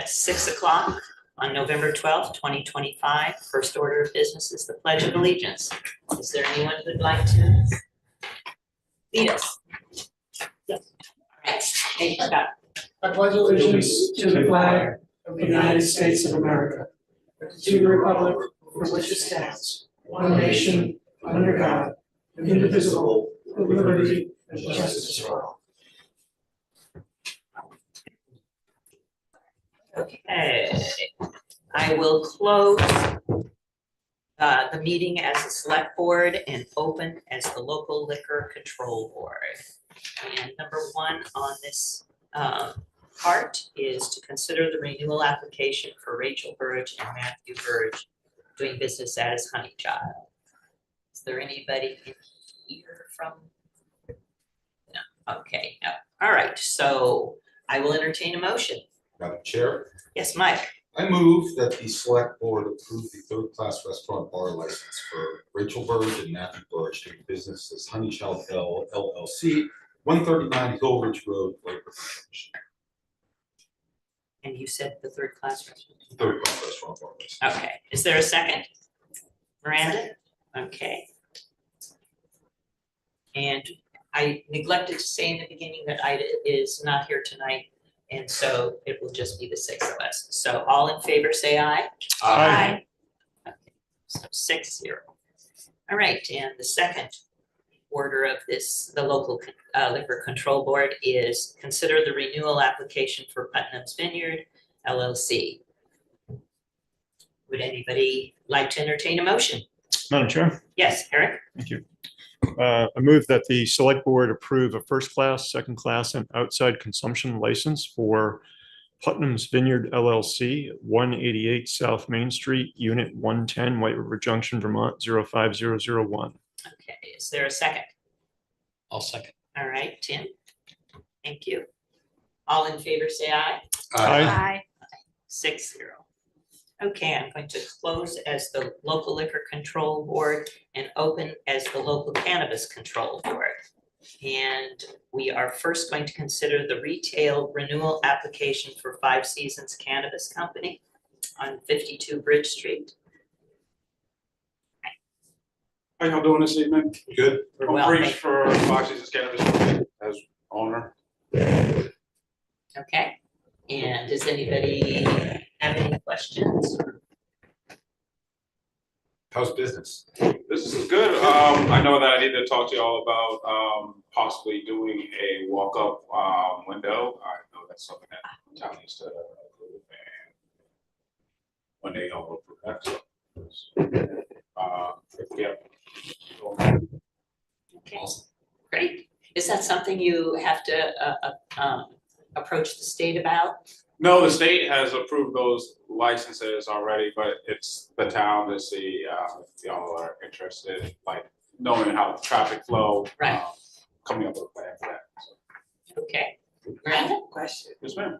at 6 o'clock on November 12th, 2025. First order of business is the Pledge of Allegiance. Is there anyone who'd like to lead us? Yes. All right. Thank you, Scott. I pledge allegiance to the flag of the United States of America, to the republic for which it stands, one nation, under God, indivisible, with liberty and justice for all. Okay, I will close the meeting as the select board and open as the local liquor control board. And number one on this part is to consider the renewal application for Rachel Burge and Matthew Burge doing business as Honey Child. Is there anybody in here from? No, okay, no. All right, so I will entertain a motion. Madam Chair, Yes, Mike. I move that the select board approve the third-class restaurant bar license for Rachel Burge and Matthew Burge doing business as Honey Child LLC, 139 Hillridge Road, Lakewood. And you said the third class restaurant? Third-class restaurant bar license. Okay, is there a second? Miranda? Okay. And I neglected to say in the beginning that Ida is not here tonight, and so it will just be the six of us. So all in favor, say aye. Aye. Okay, so 6-0. All right, and the second order of this, the local liquor control board is consider the renewal application for Putnam's Vineyard LLC. Would anybody like to entertain a motion? Madam Chair, Yes, Eric? thank you. I move that the select board approve a first class, second class, and outside consumption license for Putnam's Vineyard LLC, 188 South Main Street, Unit 110, White River Junction, Vermont, 05001. Okay, is there a second? I'll second. All right, Tim? Thank you. All in favor, say aye. Aye. 6-0. Okay, I'm going to close as the local liquor control board and open as the local cannabis control board. And we are first going to consider the retail renewal application for Five Seasons Cannabis Company on 52 Bridge Street. How y'all doing this evening? Good. We're I'm well, Breach thank- for Five Seasons Cannabis as owner. Okay, and does anybody have any questions? How's business? This is good. I know that I need to talk to y'all about possibly doing a walk-up window. I know that's something that town needs to approve, and when they all approve that. Yeah. Okay, great. Is that something you have to approach the state about? No, the state has approved those licenses already, but it's the town to see if y'all are interested, like knowing how the traffic flow. Right. Coming up with a plan for that. So, Okay. I have Miranda? a question. yes, ma'am.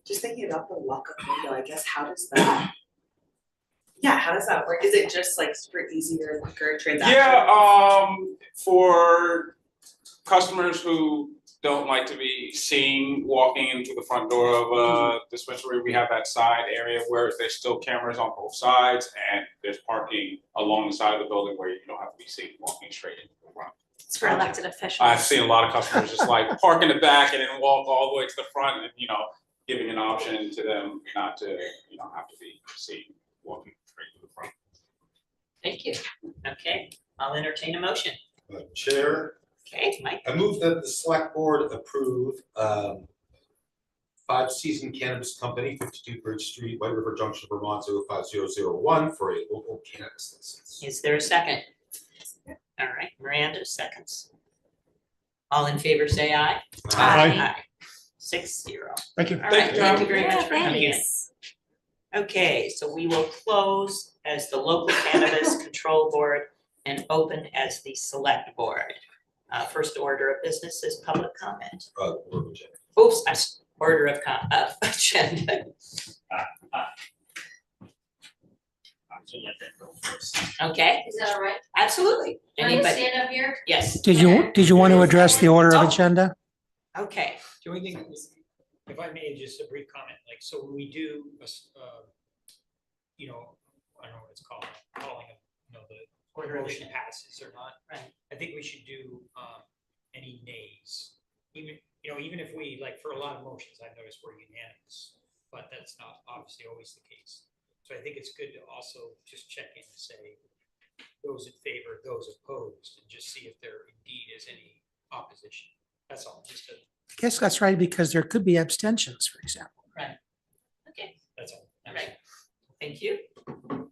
Just thinking about the walk-up window, I guess, how does that? Yeah, how does that work? Is it just like super easier, quicker transaction? Yeah, for customers who don't like to be seen walking into the front door of a dispensary, we have that side area where there's still cameras on both sides, and there's parking along the side of the building where you don't have to be seen walking straight into the front. It's for elected officials. I've seen a lot of customers just like park in the back and then walk all the way to the front, and giving an option to them not to have to be seen walking straight to the front. Thank you. Okay, I'll entertain a motion. Madam Chair, Okay, Mike? I move that the select board approve Five Season Cannabis Company, 52 Bridge Street, White River Junction, Vermont, 05001 for a local cannabis license. Is there a second? All right, Miranda seconds. All in favor, say aye. Aye. 6-0. Thank you. All right, thank you very Yeah, much for coming in. thanks. Okay, so we will close as the local cannabis control board and open as the select board. First order of business is public comment. Oops, order of agenda. Okay, Is that all right? absolutely. Can I Anybody? stand up here? Yes, Did you want to address the order of Oh. agenda? okay. If I may, just a brief comment, like, so when we do, you know, I don't know what it's called, calling of, you know, the motion passes or not. Right. I think we should do, any nays, even, you know, even if we, like, for a lot of motions, I've noticed we're unanimous, but that's not obviously always the case. So I think it's good to also just check in and say those in favor, those opposed, and just see if there indeed is any opposition. That's all, just to, I guess that's right, because there could be abstentions, for example. Right. Okay, that's all. right. Thank you.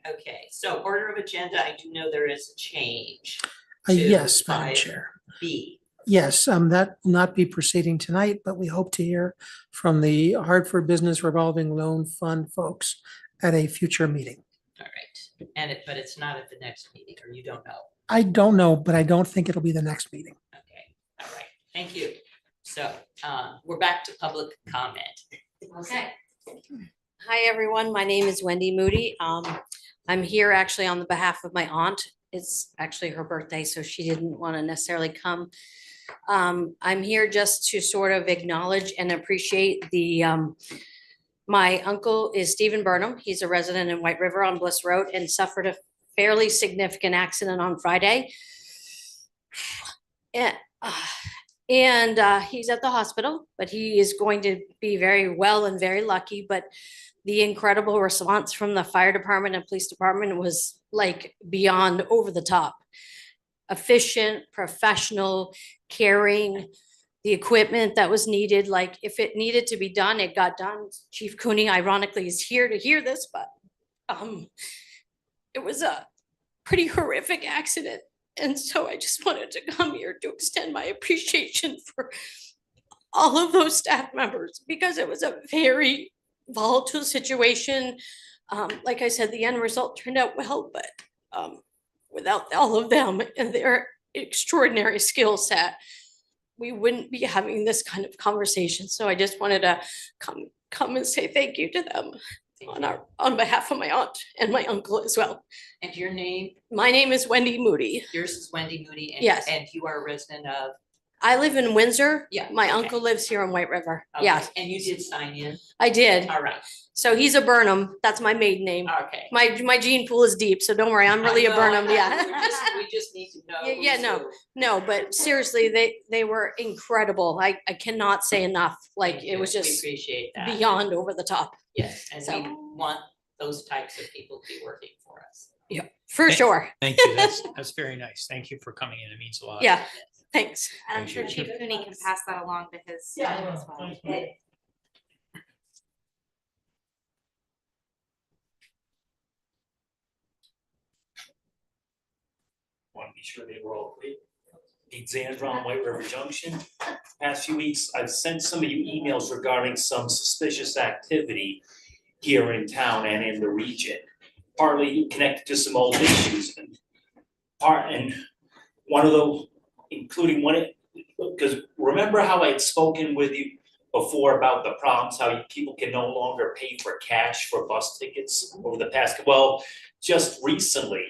Okay, so order of agenda, I do know there is a change. to Yes, Madam 5B. Chair. Yes, that will not be proceeding tonight, but we hope to hear from the Hartford Business Revolving Loan Fund folks at a future meeting. All right, and but it's not at the next meeting, or you don't know? I don't know, but I don't think it'll be the next meeting. Okay, all right, thank you. So we're back to public comment. Okay. Hi, everyone. My name is Wendy Moody. I'm here actually on the behalf of my aunt. It's actually her birthday, so she didn't want to necessarily come. I'm here just to sort of acknowledge and appreciate the, my uncle is Stephen Burnham. He's a resident in White River on Bliss Road and suffered a fairly significant accident on Friday. And he's at the hospital, but he is going to be very well and very lucky. But the incredible response from the fire department and police department was like beyond over the top. Efficient, professional, caring, the equipment that was needed. Like if it needed to be done, it got done. Chief Cooney ironically is here to hear this, but it was a pretty horrific accident. And so I just wanted to come here to extend my appreciation for all of those staff members, because it was a very volatile situation. Like I said, the end result turned out well, but without all of them and their extraordinary skill set, we wouldn't be having this kind of conversation. So I just wanted to come and say thank you to them on behalf of my aunt and my uncle as well. And your name? My name is Wendy Moody. Yours is Wendy Moody. And, yes. And you are a resident of? I live in Windsor. Yeah. My uncle lives here in White River. Okay. Yes. And you did sign in? I did. All right. So he's a Burnham. That's my maiden name. Okay. My gene pool is deep, so don't worry. I'm really a Burnham. Yeah. We just need to know. Yeah. No, but seriously, they were incredible. I cannot say enough. Like it was just we appreciate that. Beyond over the top. Yes, and we want those types of people to be working for us. Yeah, for sure. Thank you. That's very nice. Thank you for coming in. It means a lot. Yeah, thanks. And I'm sure Chief Cooney can pass that along to his son as well. Want to be sure they were all great. Alexandra on White River Junction. Past few weeks, I've sent some of you emails regarding some suspicious activity here in town and in the region, partly connected to some old issues and one of those, including because remember how I had spoken with you before about the problems, how people can no longer pay for cash for bus tickets over the past, well, just recently,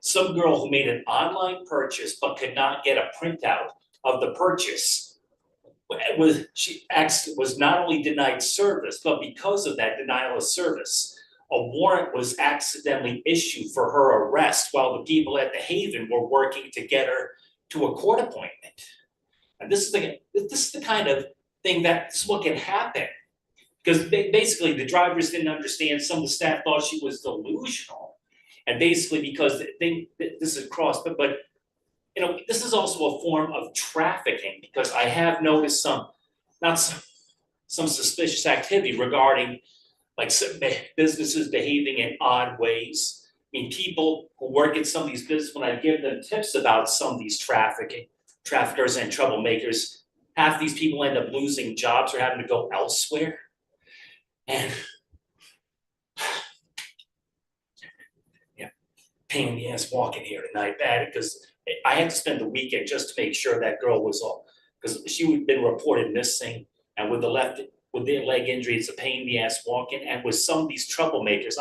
some girl who made an online purchase but could not get a printout of the purchase was not only denied service, but because of that denial of service, a warrant was accidentally issued for her arrest while the people at the Haven were working to get her to a court appointment. And this is the kind of thing that's what can happen. Because basically the drivers didn't understand, some of the staff thought she was delusional. And basically because this is crossed, but you know, this is also a form of trafficking, because I have noticed some suspicious activity regarding like some businesses behaving in odd ways. I mean, people who work at some of these businesses, when I give them tips about some of these traffickers and troublemakers, half these people end up losing jobs or having to go elsewhere. And yeah, pain in the ass walking here tonight, bad, because I had to spend the weekend just to make sure that girl was all, because she had been reported missing, and with the leg injury, it's a pain in the ass walking. And with some of these troublemakers,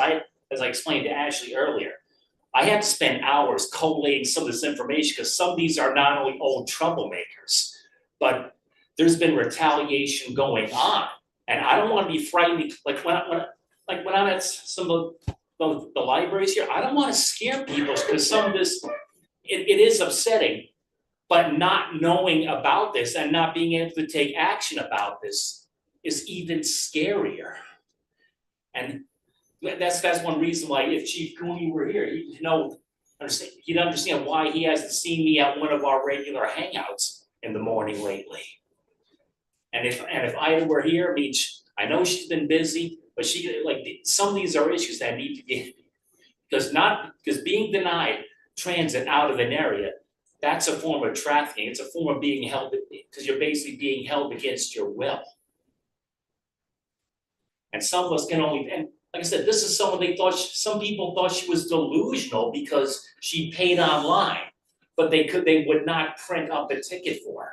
as I explained to Ashley earlier, I had to spend hours collating some of this information, because some of these are not only old troublemakers, but there's been retaliation going on And I don't wanna be frightened, like when I'm at some of the libraries here, I don't wanna scare people, because some of this, it is upsetting. But not knowing about this and not being able to take action about this is even scarier. And that's one reason why if Chief Cooney were here, he'd understand why he hasn't seen me at one of our regular hangouts in the morning lately. And if Ida were here, I mean, I know she's been busy, but some of these are issues that need to be, because being denied transit out of an area, that's a form of trafficking. It's a form of being held, because you're basically being held against your will. And some of us can only, and like I said, this is someone some people thought she was delusional because she paid online, but they would not print up a ticket for her.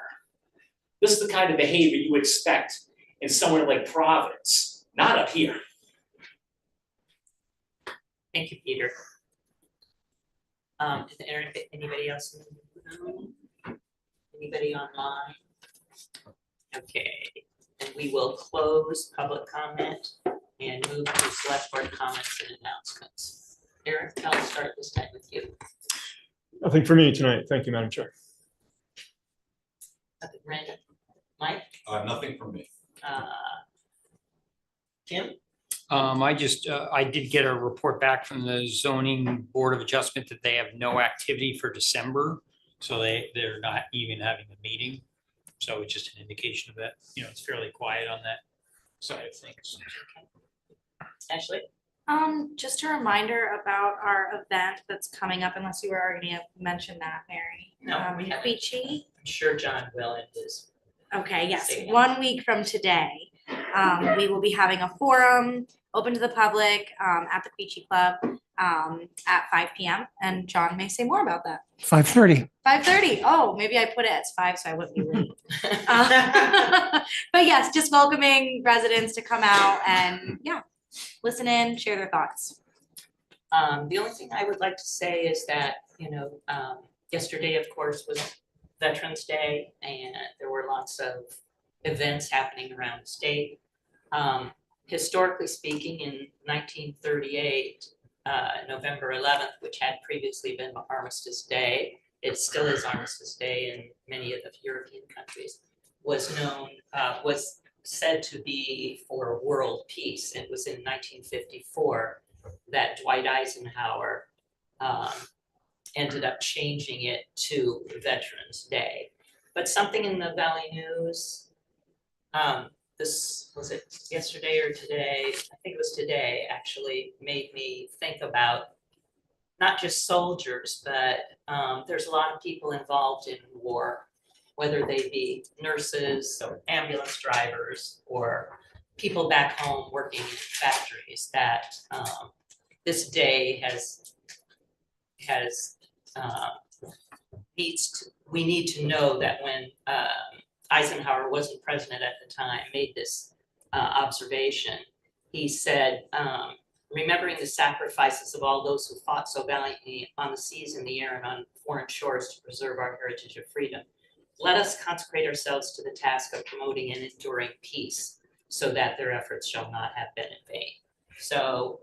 This is the kind of behavior you expect in somewhere like Providence, not up here. Thank you, Peter. Is there anybody else in the room? Anybody online? Okay, and we will close public comment and move to select board comments and announcements. Eric, I'll start this time with you. Nothing for me tonight. Thank you, Madam Chair. Nothing, Brandon? Mike? Nothing from me. Jim? I did get a report back from the zoning board of adjustment that they have no activity for December. So they're not even having a meeting. So it's just an indication of that, it's fairly quiet on that side of things. Ashley? Just a reminder about our event that's coming up, unless you were already gonna mention that, Mary. No, we haven't. Queechee. I'm sure John will in his. Okay, yes, Say it. 1 week from today, we will be having a forum open to the public at the Queechee Club at 5 p.m. And John may say more about that. 5:30. 5:30. Oh, maybe I put it as 5 so I wouldn't be late. But yes, just welcoming residents to come out and listen in, share their thoughts. The only thing I would like to say is that, yesterday, of course, was Veterans Day, and there were lots of events happening around the state. Historically speaking, in 1938, November 11th, which had previously been Armistice Day, it still is Armistice Day in many of the European countries, was said to be for world peace. It was in 1954 that Dwight Eisenhower ended up changing it to Veterans Day. But something in the Valley News, this was it yesterday or today? I think it was today, actually, made me think about not just soldiers, but there's a lot of people involved in war, whether they be nurses or ambulance drivers or people back home working in factories, that this day we need to know that when Eisenhower wasn't president at the time, made this observation. He said, remembering the sacrifices of all those who fought so valiantly on the seas, in the air, and on foreign shores to preserve our heritage of freedom, let us consecrate ourselves to the task of promoting and enduring peace, so that their efforts shall not have been in vain. So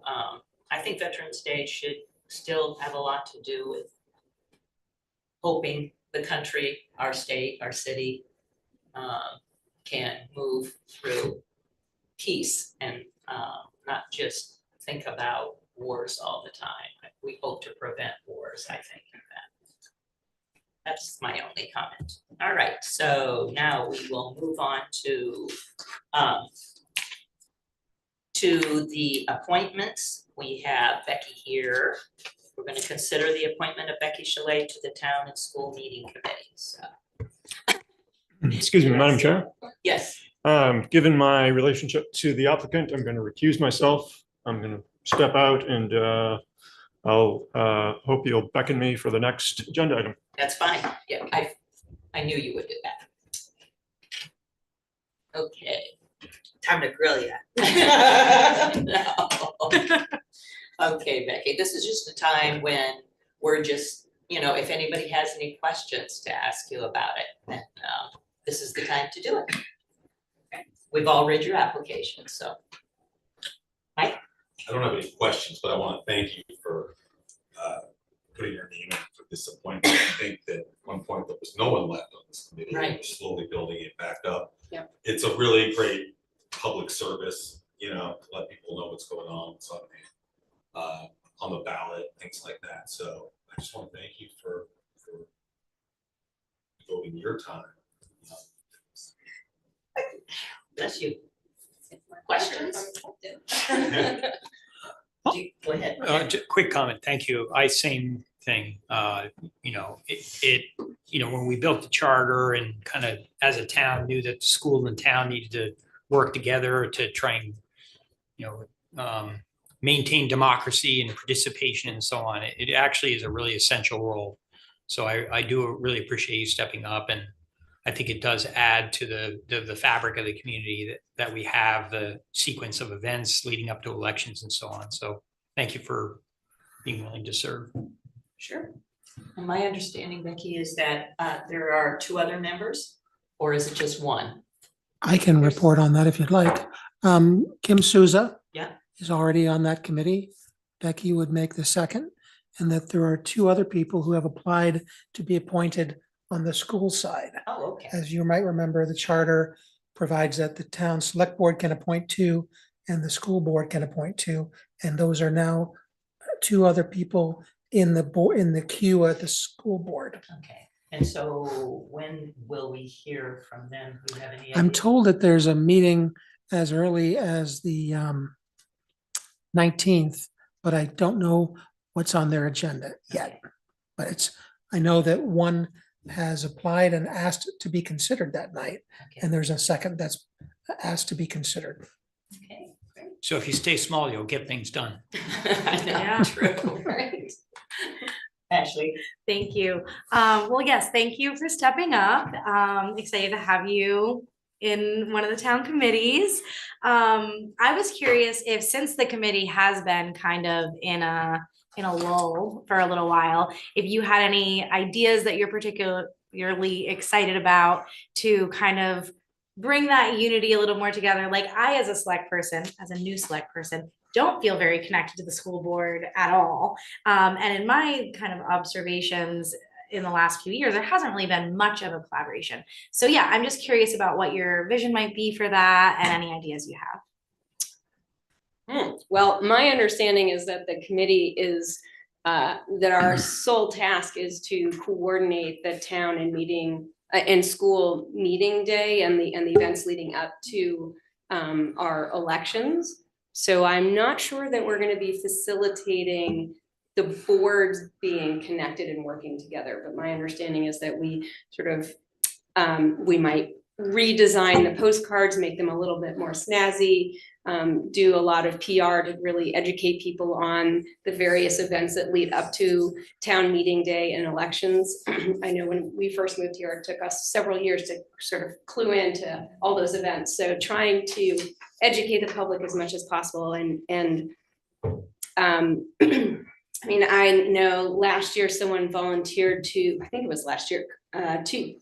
I think Veterans Day should still have a lot to do with hoping the country, our state, our city can move through peace and not just think about wars all the time. We hope to prevent wars, I think. That's my only comment. All right, so now we will move on to the appointments. We have Becky here. We're going to consider the appointment of Becky Chollet to the Town and School Meeting Committee. So. Excuse me, Madam Chair. Yes. Given my relationship to the applicant, I'm going to recuse myself. I'm going to step out, and I'll hope you'll beckon me for the next agenda item. That's fine. Yeah, I knew you would do that. Okay. Time to grill you. No. Okay, Becky, this is just a time when we're just, if anybody has any questions to ask you about it, then this is the time to do it. we've all read your application, so. I don't have any questions, but I want to thank you for putting your name in for this appointment. I think that at one point there was no one left on this committee. Right. We're slowly building it back up. Yep. It's a really great public service, you know, to let people know what's going on, what's on the ballot, things like that. So I just want to thank you for devoting your time. Bless you. Questions? Go ahead. Quick comment, thank you. Same thing, you know, when we built the charter and kind of as a town knew that the school and town needed to work together to try and, maintain democracy and participation and so on. It actually is a really essential role. So I do really appreciate you stepping up, and I think it does add to the fabric of the community that we have the sequence of events leading up to elections and so on. So thank you for being willing to serve. Sure. And my understanding, Becky, is that there are 2 other members, or is it just one? I can report on that if you'd like. Kim Souza. Yeah. Is already on that committee. Becky would make the second, and that there are 2 other people who have applied to be appointed on the school side. Oh, okay. As you might remember, the charter provides that the town select board can appoint 2 and the school board can appoint 2. And those are now 2 other people in the queue at the school board. Okay. And so when will we hear from them? Do you have any idea? I'm told that there's a meeting as early as the 19th, but I don't know what's on their agenda yet. But I know that one has applied and asked to be considered that night. Okay. And there's a second that's asked to be considered. Okay, great. So if you stay small, you'll get things done. I know, Yeah. true, right? Ashley. Thank you. Well, yes, thank you for stepping up. Excited to have you in one of the town committees. I was curious if, since the committee has been kind of in a lull for a little while, if you had any ideas that you're particularly excited about to kind of bring that unity a little more together. Like, I, as a new select person, don't feel very connected to the school board at all. And in my kind of observations in the last few years, there hasn't really been much of a collaboration. So yeah, I'm just curious about what your vision might be for that and any ideas you have. Well, my understanding is that the committee is, that our sole task is to coordinate the town and school meeting day and the events leading up to our elections. So I'm not sure that we're going to be facilitating the boards being connected and working together. But my understanding is that we sort of, we might redesign the postcards, make them a little bit more snazzy, do a lot of PR to really educate people on the various events that lead up to town meeting day and elections. I know when we first moved here, it took us several years to sort of clue into all those events. So trying to educate the public as much as possible. And I mean, I know last year someone volunteered to, I think it was last year, to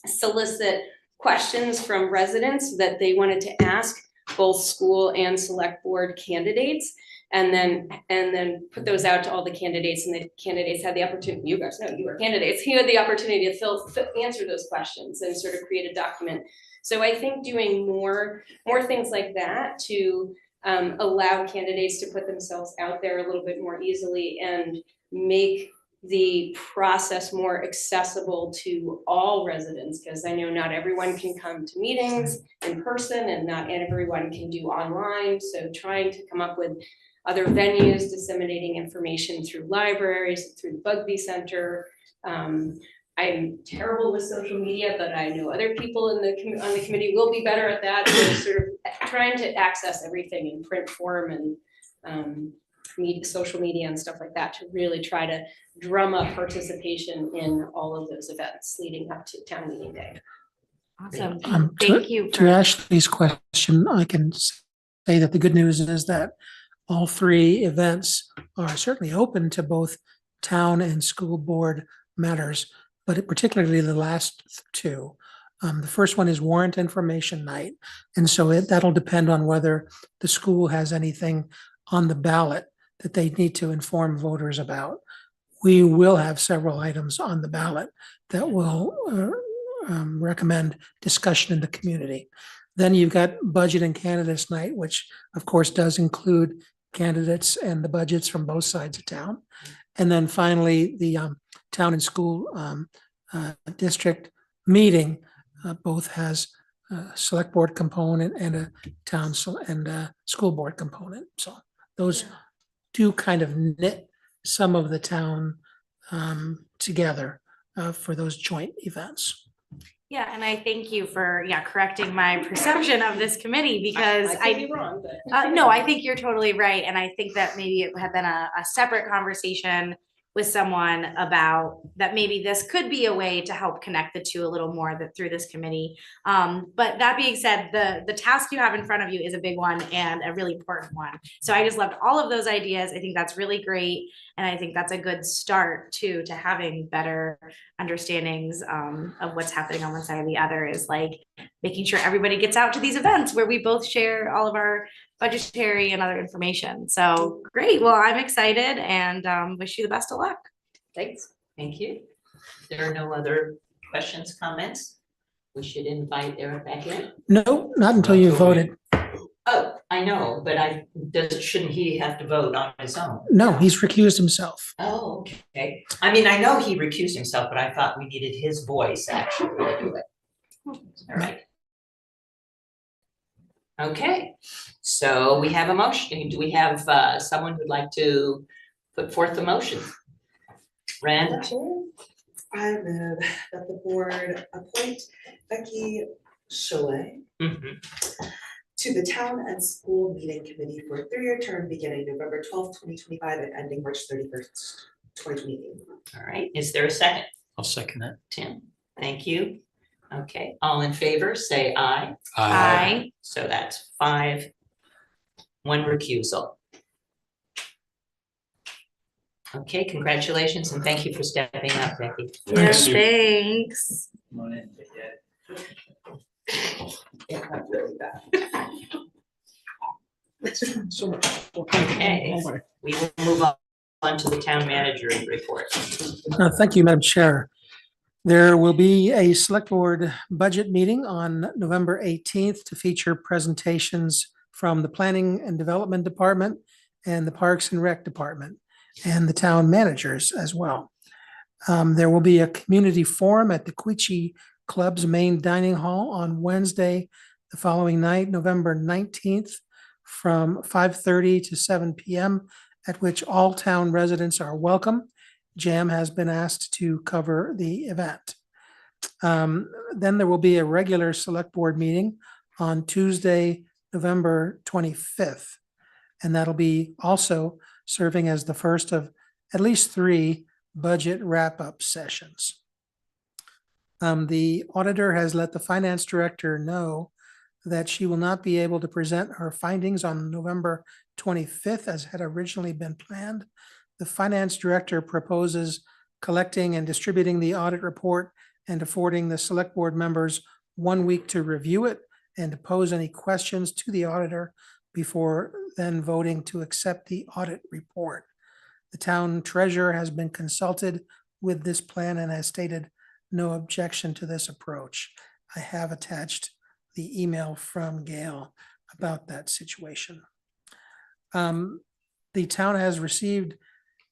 solicit questions from residents that they wanted to ask both school and select board candidates, and then put those out to all the candidates, and the candidates had the opportunity, you guys know you were candidates, you had the opportunity to answer those questions and sort of create a document. So I think doing more things like that to allow candidates to put themselves out there a little bit more easily and make the process more accessible to all residents, because I know not everyone can come to meetings in person and not everyone can do online. So trying to come up with other venues, disseminating information through libraries, through the Bugby Center. I'm terrible with social media, but I know other people on the committee will be better at that. So sort of trying to access everything in print form and social media and stuff like that to really try to drum up participation in all of those events leading up to town meeting day. Awesome. Thank you. To Ashley's question, I can say that the good news is that all 3 events are certainly open to both town and school board matters, but particularly the last 2 The first one is warrant information night. And so that'll depend on whether the school has anything on the ballot that they need to inform voters about. We will have several items on the ballot that will recommend discussion in the community. Then you've got budget and candidates night, which of course does include candidates and the budgets from both sides of town. And then finally, the town and school district meeting both has a select board component and a town and a school board component. So those do kind of knit some of the town together for those joint events. Yeah, and I thank you for, correcting my perception of this committee because I could be wrong, but. no, I think you're totally right. And I think that maybe it had been a separate conversation with someone about that maybe this could be a way to help connect the two a little more through this committee. But that being said, the task you have in front of you is a big one and a really important one. So I just loved all of those ideas. I think that's really great. And I think that's a good start to having better understandings of what's happening on one side or the other, is like making sure everybody gets out to these events where we both share all of our budgetary and other information. So great. Well, I'm excited and wish you the best of luck. Thanks. Thank you. There are no other questions, comments? We should invite Eric back in. No, not until you voted. Oh, I know, but shouldn't he have to vote on his own? No, he's recused himself. Oh, okay. I mean, I know he recused himself, but I thought we needed his voice actually to do it. All right. Okay, so we have a motion. Do we have someone who'd like to put forth the motion? Rand? I move that the board appoint Becky Chollet to the town and school meeting committee for a 3-year term beginning November 12th, 2025 and ending March 31st, 2028. All right, is there a second? I'll second that. Tim, thank you. Okay, all in favor, say aye. Aye. So that's 5, 1 recusal. Okay, congratulations and thank you for stepping up, Becky. Yeah, thanks. Yeah, that's really bad. So much. Okay, we will move on to the town manager report. Thank you, Madam Chair. There will be a select board budget meeting on November 18th to feature presentations from the Planning and Development Department and the Parks and Rec Department and the town managers as well. There will be a community forum at the Queechee Club's main dining hall on Wednesday, the following night, November 19th, from 5:30 to 7 p.m., at which all town residents are welcome. JAM has been asked to cover the event. Then there will be a regular select board meeting on Tuesday, November 25th. And that'll be also serving as the first of at least 3 budget wrap-up sessions. The auditor has let the finance director know that she will not be able to present her findings on November 25th as had originally been planned. The finance director proposes collecting and distributing the audit report and affording the select board members 1 week to review it and to pose any questions to the auditor before then voting to accept the audit report. The town treasurer has been consulted with this plan and has stated no objection to this approach. I have attached the email from Gail about that situation. The town has received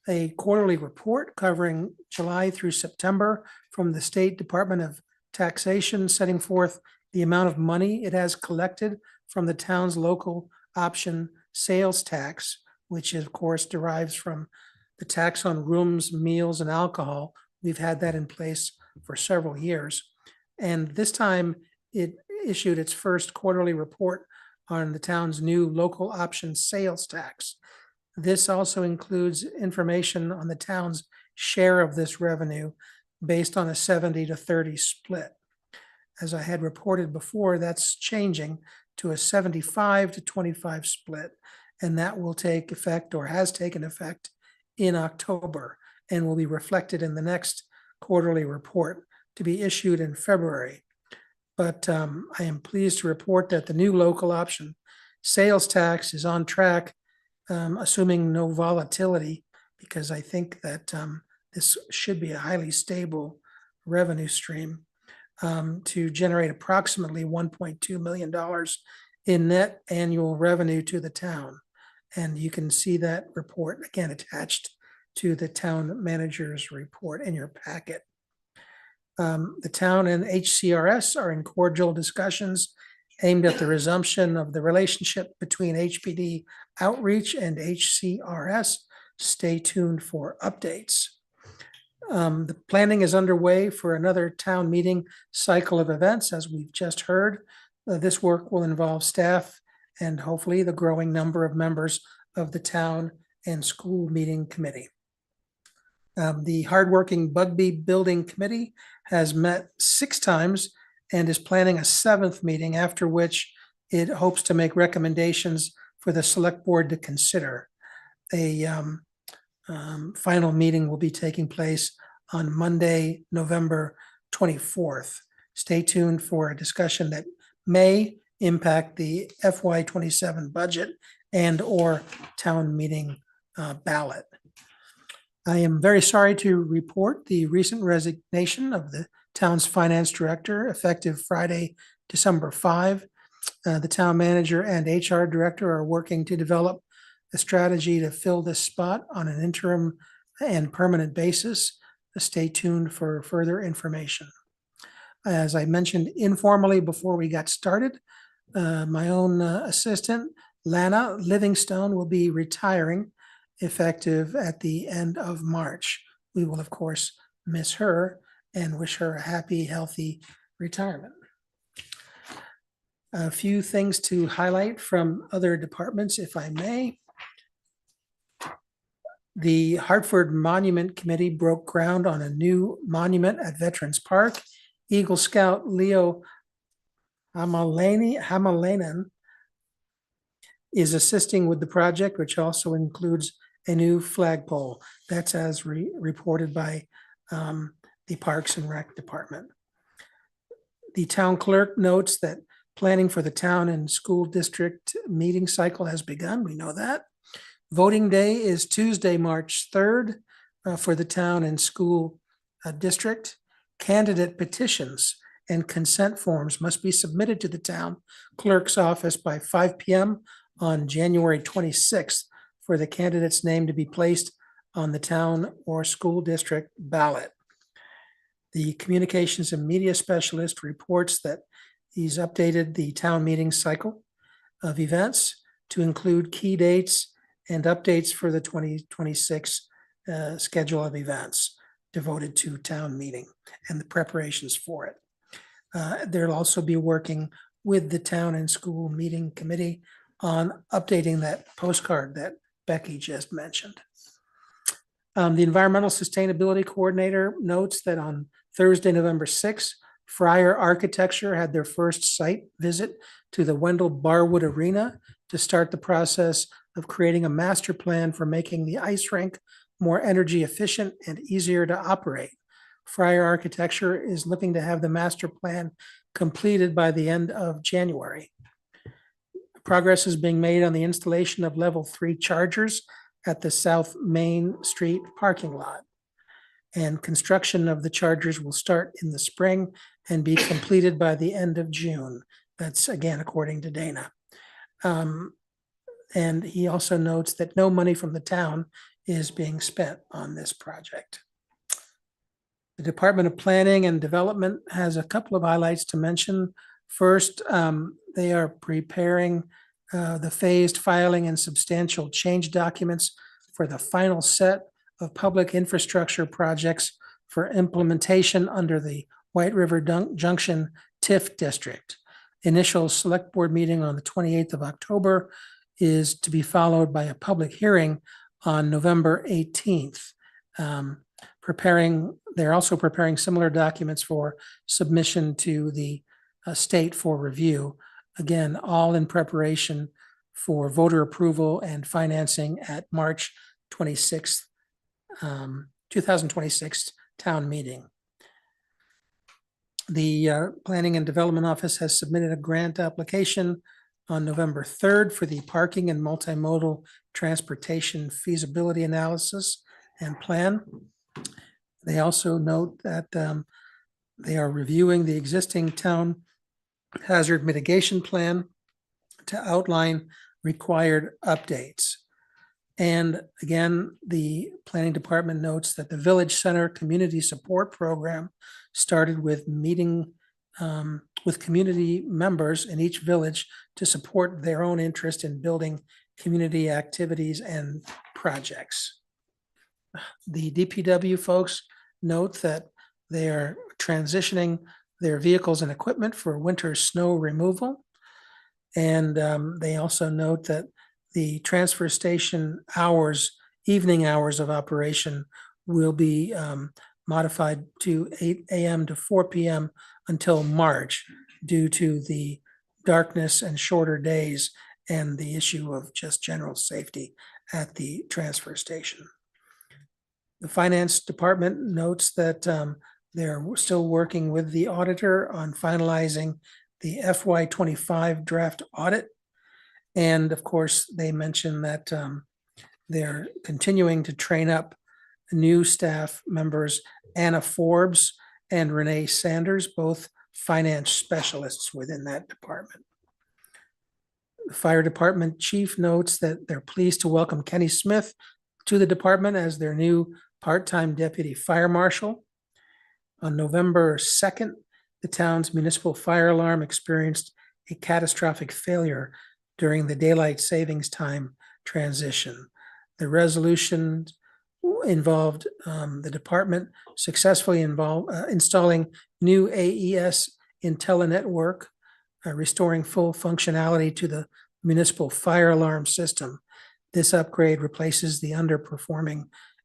a quarterly report covering July through September from the State Department of Taxation, setting forth the amount of money it has collected from the town's local option sales tax, which of course derives from the tax on rooms, meals, and alcohol. We've had that in place for several years. And this time it issued its first quarterly report on the town's new local option sales tax. This also includes information on the town's share of this revenue based on a 70-30 split. As I had reported before, that's changing to a 75-25 split, and that will take effect or has taken effect in October and will be reflected in the next quarterly report to be issued in February. but I am pleased to report that the new local option sales tax is on track, assuming no volatility, because I think that this should be a highly stable revenue stream, to generate approximately $1.2 million in net annual revenue to the town. And you can see that report again attached to the town manager's report in your packet. The town and HCRS are in cordial discussions aimed at the resumption of the relationship between HPD outreach and HCRS. Stay tuned for updates. The planning is underway for another town meeting cycle of events, as we've just heard. This work will involve staff and hopefully the growing number of members of the town and school meeting committee. The hardworking Bugby Building Committee has met 6 times and is planning a 7th meeting, after which it hopes to make recommendations for the select board to consider. A final meeting will be taking place on Monday, November 24th. Stay tuned for a discussion that may impact the FY27 budget and or town meeting ballot. I am very sorry to report the recent resignation of the town's finance director effective Friday, December 5. The town manager and HR director are working to develop a strategy to fill this spot on an interim and permanent basis. Stay tuned for further information. As I mentioned informally before we got started, my own assistant, Lana Livingstone, will be retiring effective at the end of March. We will, of course, miss her and wish her a happy, healthy retirement. A few things to highlight from other departments, if I may. The Hartford Monument Committee broke ground on a new monument at Veterans Park. Eagle Scout Leo Hamalainen is assisting with the project, which also includes a new flagpole. That's as reported by the Parks and Rec Department. The town clerk notes that planning for the town and school district meeting cycle has begun. We know that. Voting day is Tuesday, March 3rd for the town and school district. Candidate petitions and consent forms must be submitted to the town clerk's office by 5 p.m. on January 26th for the candidate's name to be placed on the town or school district ballot. The communications and media specialist reports that he's updated the town meeting cycle of events to include key dates and updates for the 2026 schedule of events devoted to town meeting and the preparations for it. They'll also be working with the town and school meeting committee on updating that postcard that Becky just mentioned. The Environmental Sustainability Coordinator notes that on Thursday, November 6th, Fryer Architecture had their first site visit to the Wendell Barwood Arena to start the process of creating a master plan for making the ice rink more energy efficient and easier to operate. Fryer Architecture is looking to have the master plan completed by the end of January. Progress is being made on the installation of level 3 chargers at the South Main Street parking lot. And construction of the chargers will start in the spring and be completed by the end of June. That's again, according to Dana. And he also notes that no money from the town is being spent on this project. The Department of Planning and Development has a couple of highlights to mention. First, they are preparing the phased filing and substantial change documents for the final set of public infrastructure projects for implementation under the White River Junction TIF district. Initial select board meeting on the 28th of October is to be followed by a public hearing on November 18th. They're also preparing similar documents for submission to the state for review. Again, all in preparation for voter approval and financing at March 26th, 2026 town meeting. The Planning and Development Office has submitted a grant application on November 3rd for the parking and multimodal transportation feasibility analysis and plan. They also note that they are reviewing the existing town hazard mitigation plan to outline required updates. And again, the planning department notes that the Village Center Community Support Program started with meeting with community members in each village to support their own interest in building community activities and projects. The DPW folks note that they are transitioning their vehicles and equipment for winter snow removal. And they also note that the transfer station hours, evening hours of operation will be modified to 8 a.m. to 4 p.m. until March due to the darkness and shorter days and the issue of just general safety at the transfer station. The finance department notes that they're still working with the auditor on finalizing the FY25 draft audit. And of course, they mention that they're continuing to train up new staff members, Anna Forbes and Renee Sanders, both finance specialists within that department. The fire department chief notes that they're pleased to welcome Kenny Smith to the department as their new part-time deputy fire marshal. On November 2nd, the town's municipal fire alarm experienced a catastrophic failure during the daylight savings time transition. The resolution involved the department successfully installing new AES IntelliNetwork, restoring full functionality to the municipal fire alarm system. This upgrade replaces the underperforming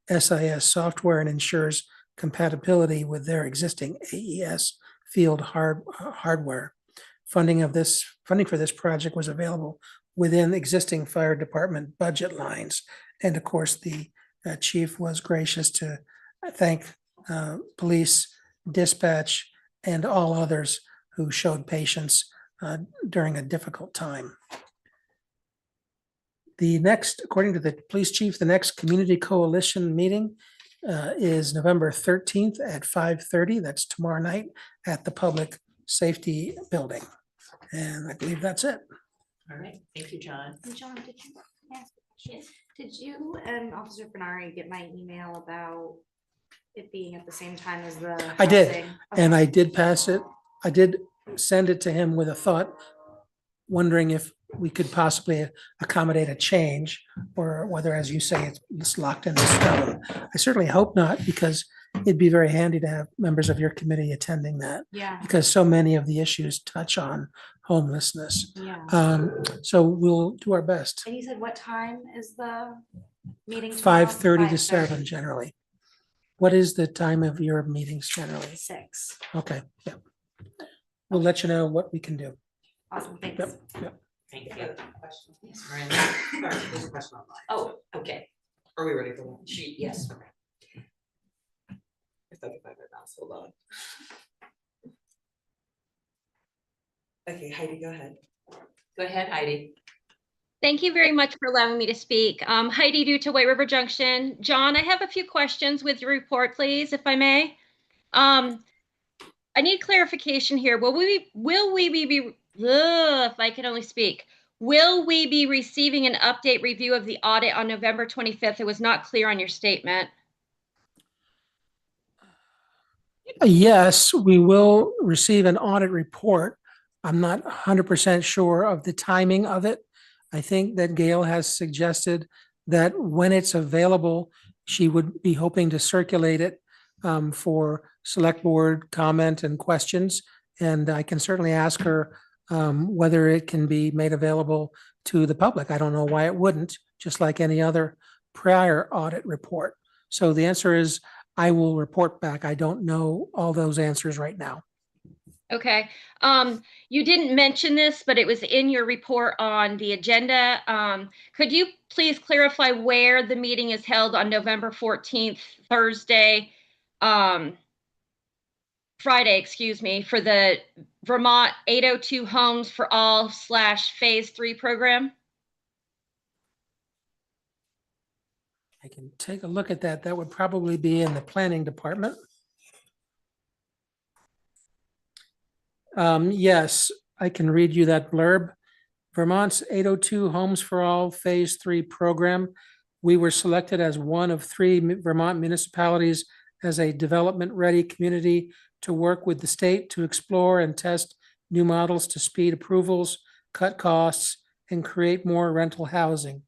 SIS software and ensures compatibility with their existing AES field hardware. Funding for this project was available within existing fire department budget lines. And of course, the chief was gracious to thank police, dispatch, and all others who showed patience during a difficult time. The next, according to the police chief, the next community coalition meeting is November 13th at 5:30. That's tomorrow night at the Public Safety Building. And I believe that's it. All right, thank you, John. And John, did you ask a question? Did you and Officer Fenari get my email about it being at the same time as the I did, housing? and Okay. I did pass it. I did send it to him with a thought, wondering if we could possibly accommodate a change, or whether, as you say, it's locked in stone. I certainly hope not, because it'd be very handy to have members of your committee attending that, Yeah, because so many of the issues touch on homelessness. yeah. So we'll do our best. And you said what time is the meeting? 5:30 to 5:30. 7 generally. What is the time of your meetings generally? 6. Okay, yeah. We'll let you know what we can do. Awesome, thanks. Yep, yep. Thank I you. have a question. Yes, Miranda? Sorry, there's a question online. Oh, okay. Are we ready for one? Yes. If I can find my mouse, hold on. Okay, Heidi, go ahead. Go ahead, Heidi. Thank you very much for allowing me to speak. Heidi Due to White River Junction. John, I have a few questions with your report, please, if I may. I need clarification here. Will we be, if I can only speak, will we be receiving an update review of the audit on November 25th? It was not clear on your statement. Yes, we will receive an audit report. I'm not 100% sure of the timing of it. I think that Gail has suggested that when it's available, she would be hoping to circulate it for select board comment and questions. And I can certainly ask her whether it can be made available to the public. I don't know why it wouldn't, just like any other prior audit report. So the answer is, I will report back. I don't know all those answers right now. Okay. You didn't mention this, but it was in your report on the agenda. Could you please clarify where the meeting is held on November 14th, Thursday? Friday, excuse me, for the Vermont 802 Homes for All / Phase 3 program? I can take a look at that. That would probably be in the planning department. Yes, I can read you that blurb. Vermont's 802 Homes for All Phase 3 program. We were selected as one of 3 Vermont municipalities as a development-ready community to work with the state to explore and test new models to speed approvals, cut costs, and create more rental housing.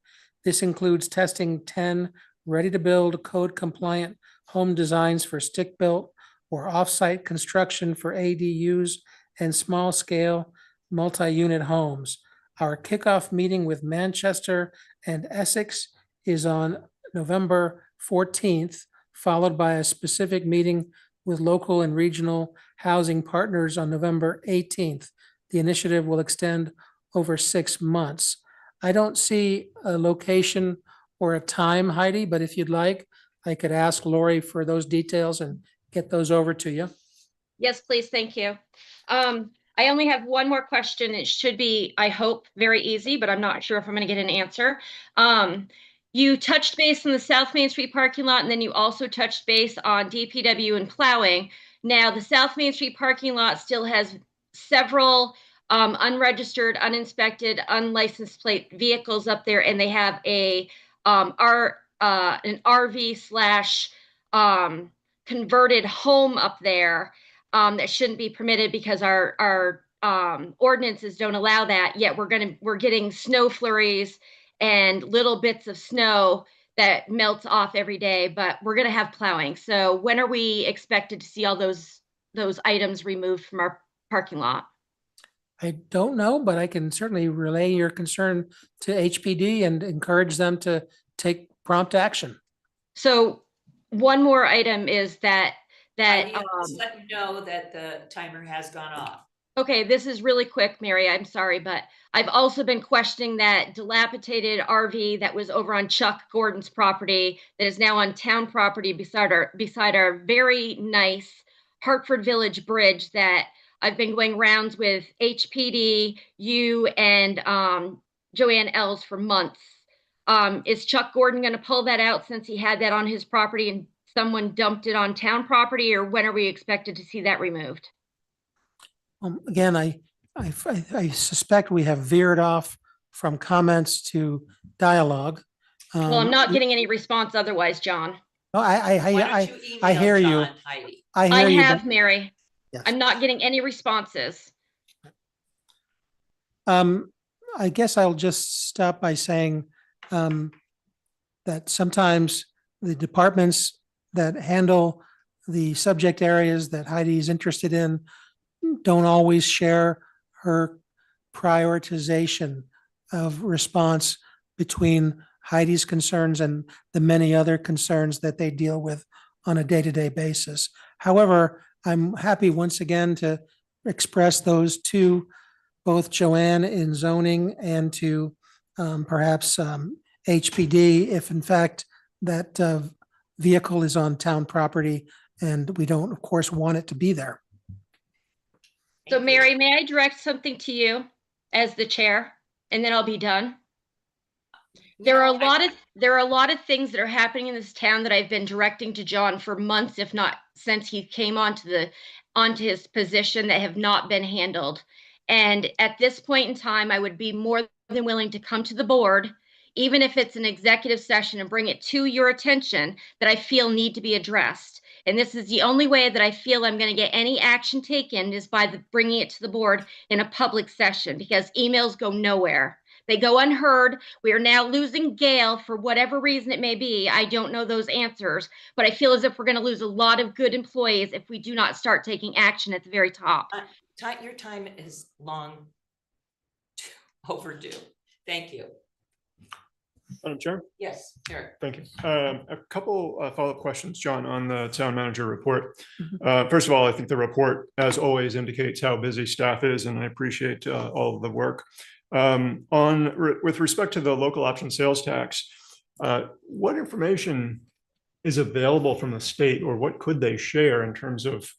This includes testing 10 ready-to-build code-compliant home designs for stick-built or off-site construction for ADUs and small-scale multi-unit homes. Our kickoff meeting with Manchester and Essex is on November 14th, followed by a specific meeting with local and regional housing partners on November 18th. The initiative will extend over 6 months. I don't see a location or a time, Heidi, but if you'd like, I could ask Lori for those details and get those over to you. Yes, please. Thank you. I only have one more question. It should be, I hope, very easy, but I'm not sure if I'm going to get an answer. You touched base on the South Main Street parking lot, and then you also touched base on DPW and plowing. Now, the South Main Street parking lot still has several unregistered, uninspected, unlicensed plate vehicles up there, and they have an RV / converted home up there that shouldn't be permitted because our ordinances don't allow that. Yet we're getting snow flurries and little bits of snow that melts off every day, but we're going to have plowing. So when are we expected to see all those items removed from our parking lot? I don't know, but I can certainly relay your concern to HPD and encourage them to take prompt action. So one more item is that Just let you know that the timer has gone off. Okay, this is really quick, Mary. I'm sorry, but I've also been questioning that dilapidated RV that was over on Chuck Gordon's property that is now on town property beside our very nice Hartford Village bridge that I've been going rounds with HPD, you, and Joanne Els for months. Is Chuck Gordon going to pull that out since he had that on his property and someone dumped it on town property, or when are we expected to see that removed? Again, I suspect we have veered off from comments to dialogue. Well, I'm not getting any response otherwise, John. No, I hear you. John, Heidi? I hear you. have, Mary. Yes. I'm not getting any responses. I guess I'll just stop by saying that sometimes the departments that handle the subject areas that Heidi is interested in don't always share her prioritization of response between Heidi's concerns and the many other concerns that they deal with on a day-to-day basis. However, I'm happy once again to express those to both Joanne in zoning and to perhaps HPD if in fact that vehicle is on town property and we don't, of course, want it to be there. So Mary, may I direct something to you as the chair, and then I'll be done? There are a lot of things that are happening in this town that I've been directing to John for months, if not since he came onto his position, that have not been handled. And at this point in time, I would be more than willing to come to the board, even if it's an executive session, and bring it to your attention that I feel need to be addressed. And this is the only way that I feel I'm going to get any action taken is by bringing it to the board in a public session, because emails go nowhere. They go unheard. We are now losing Gail for whatever reason it may be. I don't know those answers, but I feel as if we're going to lose a lot of good employees if we do not start taking action at the very top. Your time is long overdue. Thank you. Madam Chair? Yes, sure. Thank you. A couple follow-up questions, John, on the town manager report. First of all, I think the report, as always, indicates how busy staff is, and I appreciate all of the work. With respect to the local option sales tax, what information is available from the state, or what could they share in terms of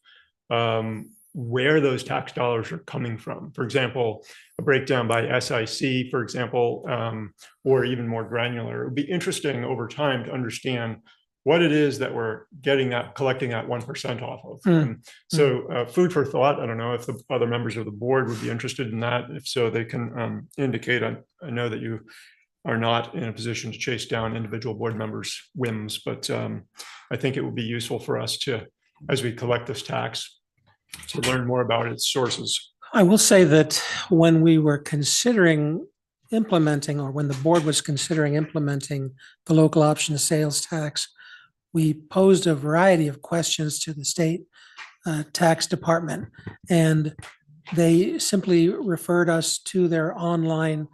where those tax dollars are coming from. For example, a breakdown by SIC, for example, or even more granular. It would be interesting over time to understand what it is that we're collecting that 1% off of. So food for thought. I don't know if the other members of the board would be interested in that. If so, they can indicate. I know that you are not in a position to chase down individual board members' whims, but I think it would be useful for us to, as we collect this tax, to learn more about its sources. I will say that when we were considering implementing, or when the board was considering implementing the local option sales tax, we posed a variety of questions to the state tax department, and they simply referred us to their online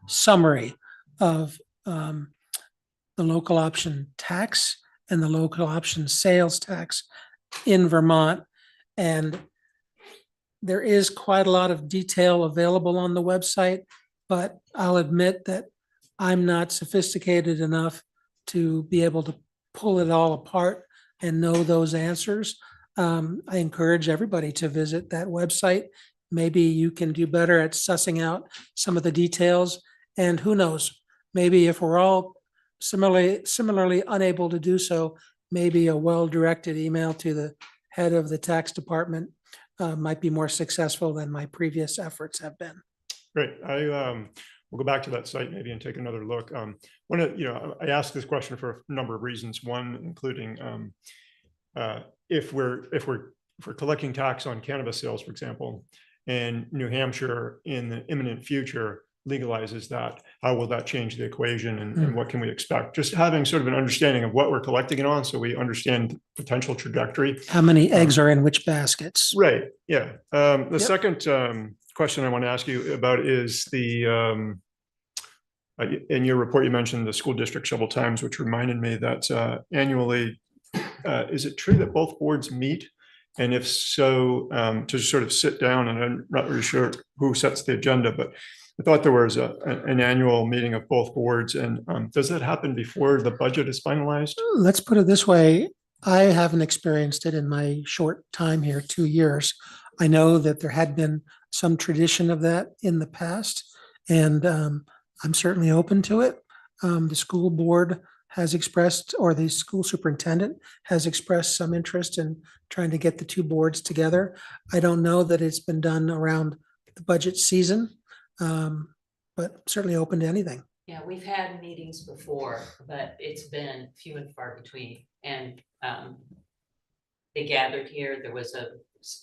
summary of the local option tax and the local option sales tax in Vermont. And there is quite a lot of detail available on the website, but I'll admit that I'm not sophisticated enough to be able to pull it all apart and know those answers. I encourage everybody to visit that website. Maybe you can do better at sussing out some of the details. And who knows, maybe if we're all similarly unable to do so, maybe a well-directed email to the head of the tax department might be more successful than my previous efforts have been. Great. We'll go back to that site maybe and take another look. I asked this question for a number of reasons. One, including if we're collecting tax on cannabis sales, for example, and New Hampshire in the imminent future legalizes that, how will that change the equation, and what can we expect? Just having sort of an understanding of what we're collecting it on, so we understand potential trajectory. How many eggs are in which baskets? Right. Yeah. The second question I want to ask you about is in your report, you mentioned the school district several times, which reminded me that annually, is it true that both boards meet? And if so, to sort of sit down, and I'm not really sure who sets the agenda, but I thought there was an annual meeting of both boards. And does that happen before the budget is finalized? Let's put it this way. I haven't experienced it in my short time here, 2 years. I know that there had been some tradition of that in the past, and I'm certainly open to it. The school board has expressed, or the school superintendent has expressed some interest in trying to get the two boards together. I don't know that it's been done around the budget season, but certainly open to anything. Yeah, we've had meetings before, but it's been few and far between. And they gathered here. There was a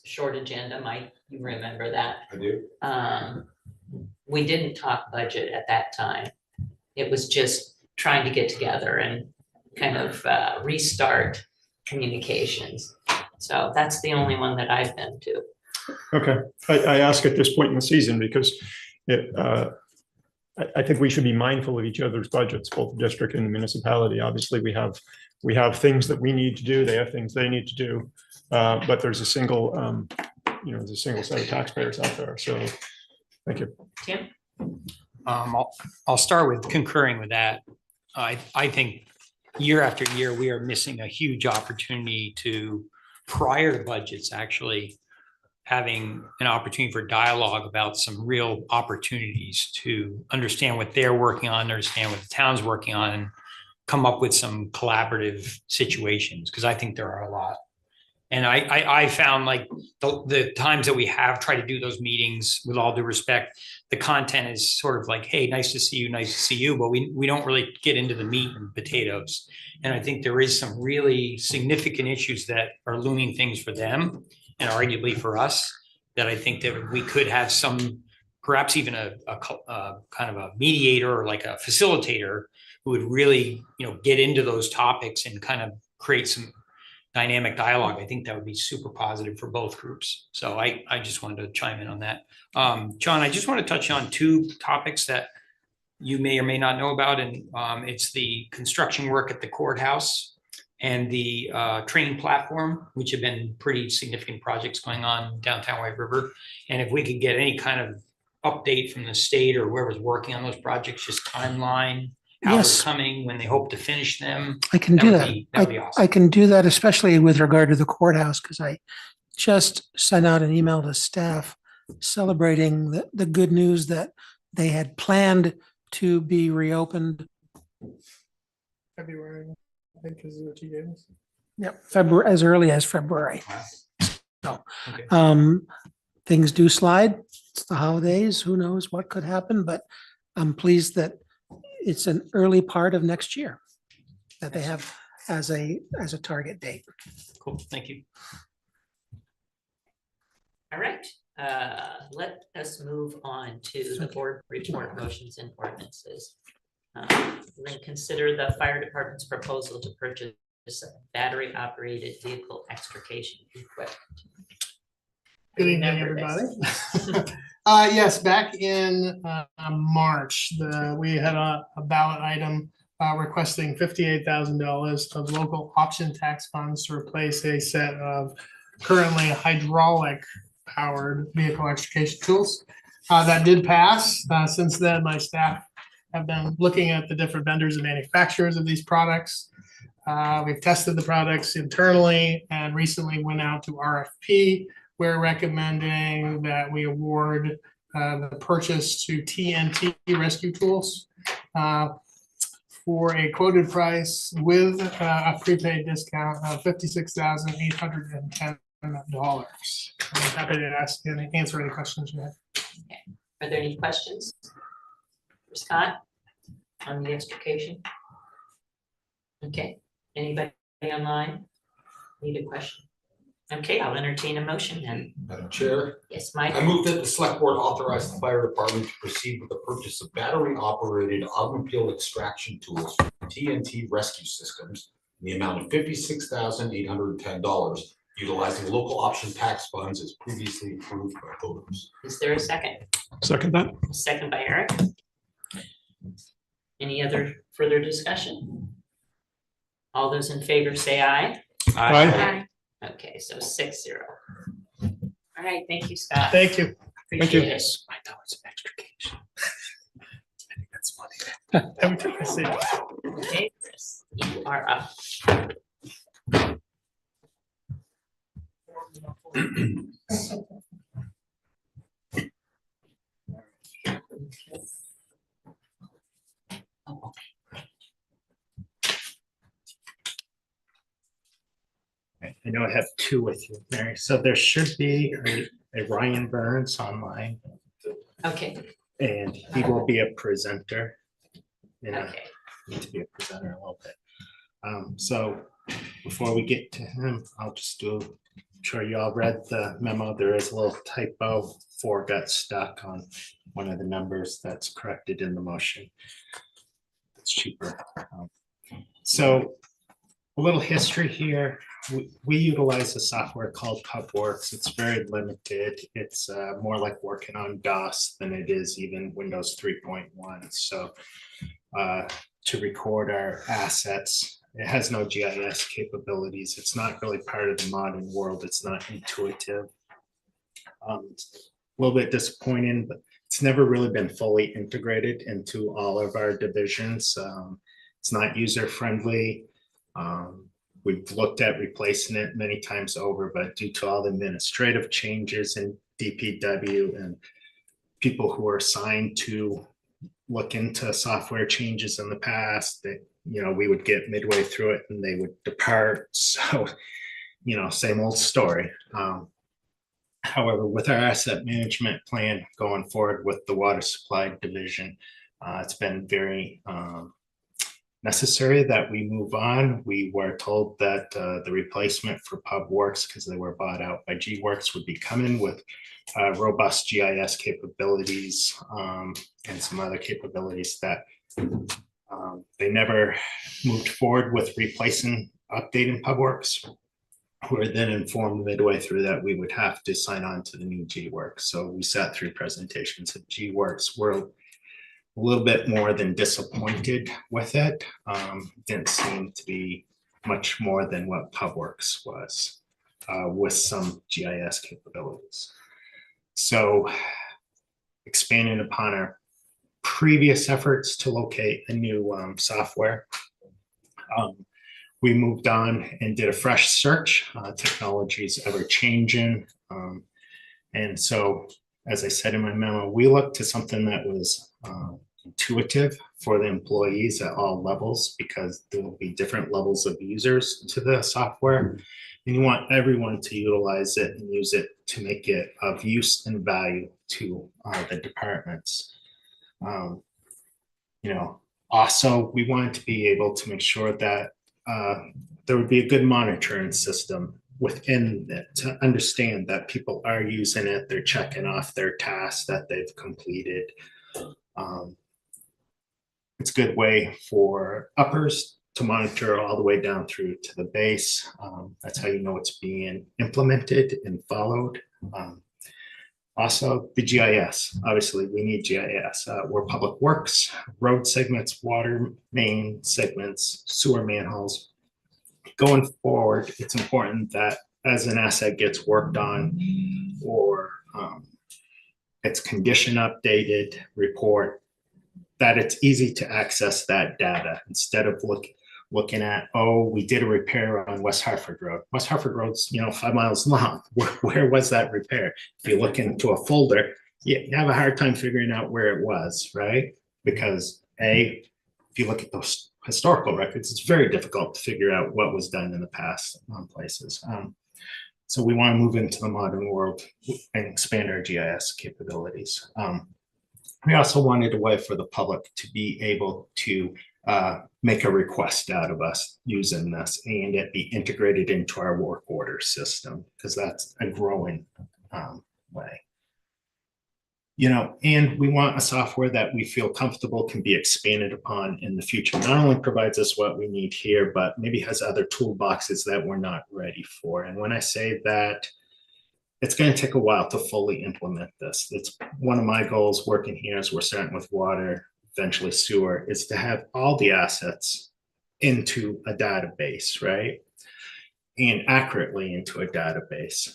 short agenda. Mike, you remember that? I do. We didn't talk budget at that time. It was just trying to get together and kind of restart communications. So that's the only one that I've been to. Okay. I ask at this point in the season because I think we should be mindful of each other's budgets, both the district and the municipality. Obviously, we have things that we need to do. They have things they need to do. But there's a single, there's a single set of taxpayers out there. So thank you. Tim? I'll start with concurring with that. I think year after year, we are missing a huge opportunity to, prior to budgets, actually having an opportunity for dialogue about some real opportunities to understand what they're working on, understand what the town's working on, and come up with some collaborative situations, because I think there are a lot. And I found like the times that we have tried to do those meetings, with all due respect, the content is sort of like, hey, nice to see you, but we don't really get into the meat and potatoes. And I think there is some really significant issues that are looming things for them, and arguably for us, that I think that we could have some, perhaps even a kind of a mediator or like a facilitator who would really, get into those topics and kind of create some dynamic dialogue. I think that would be super positive for both groups. So I just wanted to chime in on that. John, I just want to touch on two topics that you may or may not know about, and it's the construction work at the courthouse and the training platform, which have been pretty significant projects going on downtown White River. And if we could get any kind of update from the state or whoever's working on those projects, just timeline how they're Yes. coming, when they hope to finish them? I can do would that. be- That would be awesome. I can do that, especially with regard to the courthouse, because I just sent out an email to staff celebrating the good news that they had planned to be reopened. February, I think is what you gave us. Yep, February, as early as February. So, Okay. things do slide. It's the holidays. Who knows what could happen, but I'm pleased that it's an early part of next year that they have as a target date. Cool, thank you. All right, let us move on to the board report motions and ordinances. We're going to consider the fire department's proposal to purchase a battery-operated vehicle extrication equipment. Good evening, Remember this. everybody. Yes, back in March, we had a ballot item requesting $58,000 of local option tax funds to replace a set of currently hydraulic powered vehicle extrication tools. That did pass. Since then, my staff have been looking at the different vendors and manufacturers of these products. We've tested the products internally and recently went out to RFP. We're recommending that we award the purchase to TNT Rescue Tools for a quoted price with a prepaid discount of $56,810. I'm happy to answer any questions you have. Okay. Are there any questions for Scott on the extrication? Okay, anybody online need a question? Okay, I'll entertain a motion then. Madam Chair, Yes, Mike? I move that the select board authorize the fire department to proceed with the purchase of battery-operated automobile extraction tools from TNT Rescue Systems in the amount of $56,810, utilizing local option tax funds as previously approved by voters. Is there a second? Second that. Second by Eric. Any other further discussion? All those in favor say aye. Aye. Okay, so 6-0. All right, thank you, Scott. Thank you. Thank you. Appreciate it. I thought it was an extrication. I think that's funny. Every time I say it. Okay, Chris, you are up. I know I have two with you, Mary. So there should be a Ryan Burns online, Okay, and he will be a presenter. You know, okay. need to be a presenter a little bit. So before we get to him, I'll just do, I'm sure you all read the memo. There is a little typo. 4 got stuck on one of the numbers that's corrected in the motion. It's cheaper. So a little history here. We utilize a software called PubWorks. It's very limited. It's more like working on DOS than it is even Windows 3.1. So to record our assets, it has no GIS capabilities. It's not really part of the modern world. It's not intuitive. It's a little bit disappointing, but it's never really been fully integrated into all of our divisions. It's not user-friendly. We've looked at replacing it many times over, but due to all the administrative changes in DPW and people who are assigned to look into software changes in the past, that, you know, we would get midway through it and they would depart. So, you know, same old story. However, with our asset management plan going forward with the water supply division, it's been very necessary that we move on. We were told that the replacement for PubWorks, because they were bought out by G-Works, would be coming with robust GIS capabilities and some other capabilities that they never moved forward with replacing, updating PubWorks. We were then informed midway through that we would have to sign on to the new G-Works. So we sat through presentations of G-Works. We're a little bit more than disappointed with it. Didn't seem to be much more than what PubWorks was with some GIS capabilities. So expanding upon our previous efforts to locate a new software. We moved on and did a fresh search. Technology is ever changing. And so, as I said in my memo, we looked to something that was intuitive for the employees at all levels, because there will be different levels of users to the software. And you want everyone to utilize it and use it to make it of use and value to the departments. Also, we wanted to be able to make sure that there would be a good monitoring system within it to understand that people are using it, they're checking off their tasks that they've completed. It's a good way for uppers to monitor all the way down through to the base. That's how you know it's being implemented and followed. Also, the GIS. Obviously, we need GIS. We're public works, road segments, water main segments, sewer manholes. Going forward, it's important that as an asset gets worked on or its condition updated report, that it's easy to access that data instead of looking at, oh, we did a repair on West Hartford Road. West Hartford Road's 5 miles long. Where was that repair? If you look into a folder, you have a hard time figuring out where it was, right? Because if you look at those historical records, it's very difficult to figure out what was done in the past on places. So we want to move into the modern world and expand our GIS capabilities. We also wanted a way for the public to be able to make a request out of us using this and it be integrated into our work order system, because that's a growing way. And we want a software that we feel comfortable can be expanded upon in the future. Not only provides us what we need here, but maybe has other toolboxes that we're not ready for. And when I say that, it's going to take a while to fully implement this. It's one of my goals working here as we're starting with water, eventually sewer, is to have all the assets into a database, right? And accurately into a database.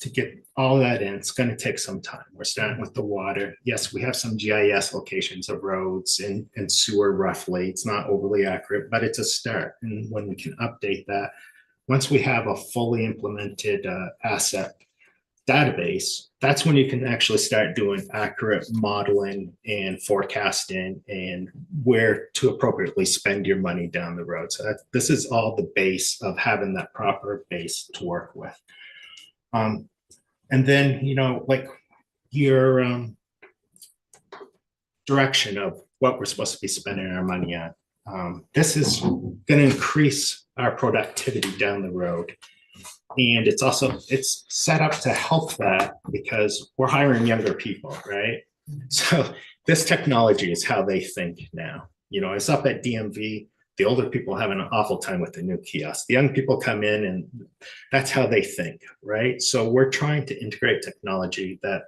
To get all that in, it's going to take some time. We're starting with the water. Yes, we have some GIS locations of roads and sewer roughly. It's not overly accurate, but it's a start. And when we can update that, once we have a fully implemented asset database, that's when you can actually start doing accurate modeling and forecasting and where to appropriately spend your money down the road. So this is all the base of having that proper base to work with. And then, like your direction of what we're supposed to be spending our money on. This is going to increase our productivity down the road. And it's set up to help that because we're hiring younger people, right? So this technology is how they think now. It's up at DMV. The older people have an awful time with the new kiosk. The young people come in and that's how they think, right? So we're trying to integrate technology that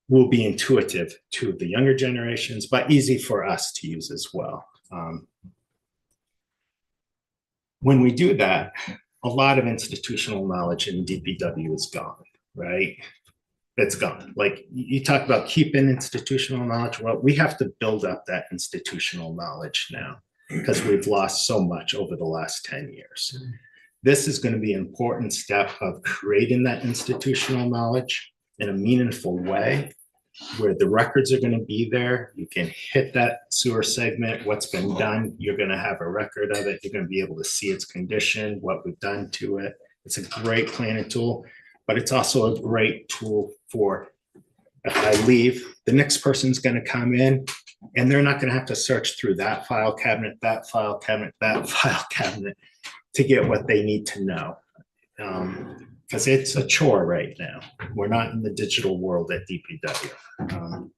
will be intuitive to the younger generations, but easy for us to use as well. When we do that, a lot of institutional knowledge in DPW is gone, right? It's gone. Like you talk about keeping institutional knowledge. Well, we have to build up that institutional knowledge now, because we've lost so much over the last 10 years. This is going to be an important step of creating that institutional knowledge in a meaningful way, where the records are going to be there. You can hit that sewer segment, what's been done. You're going to have a record of it. You're going to be able to see its condition, what we've done to it. It's a great planning tool, but it's also a great tool for, if I leave, the next person's going to come in and they're not going to have to search through that file cabinet, that file cabinet, that file cabinet to get what they need to know. Because it's a chore right now. We're not in the digital world at DPW.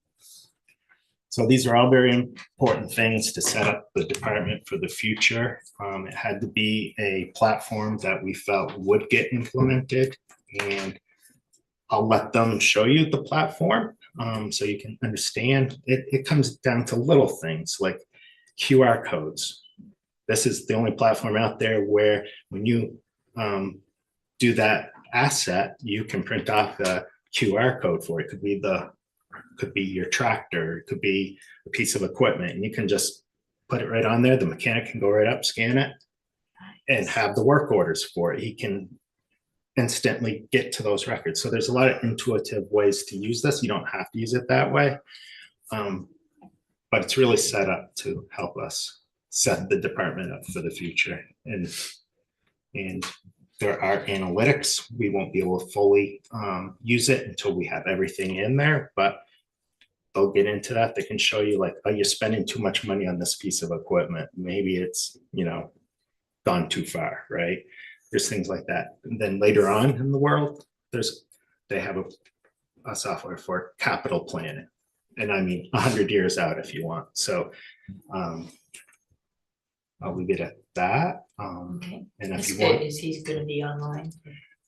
So these are all very important things to set up the department for the future. It had to be a platform that we felt would get implemented, and I'll let them show you the platform so you can understand. It comes down to little things like QR codes. This is the only platform out there where when you do that asset, you can print off the QR code for it. It could be the could be your tractor, it could be a piece of equipment, and you can just put it right on there. The mechanic can go right up, scan it, and have the work orders for it. He can instantly get to those records. So there's a lot of intuitive ways to use this. You don't have to use it that way. But it's really set up to help us set the department up for the future. And there are analytics. We won't be able to fully use it until we have everything in there, but they'll get into that. They can show you like, oh, you're spending too much money on this piece of equipment. Maybe it's, gone too far, right? There's things like that. And then later on in the world, they have a software for capital planning. And I mean, 100 years out if you want. So I'll leave it at that. Okay. And if Is you want, he gonna be online?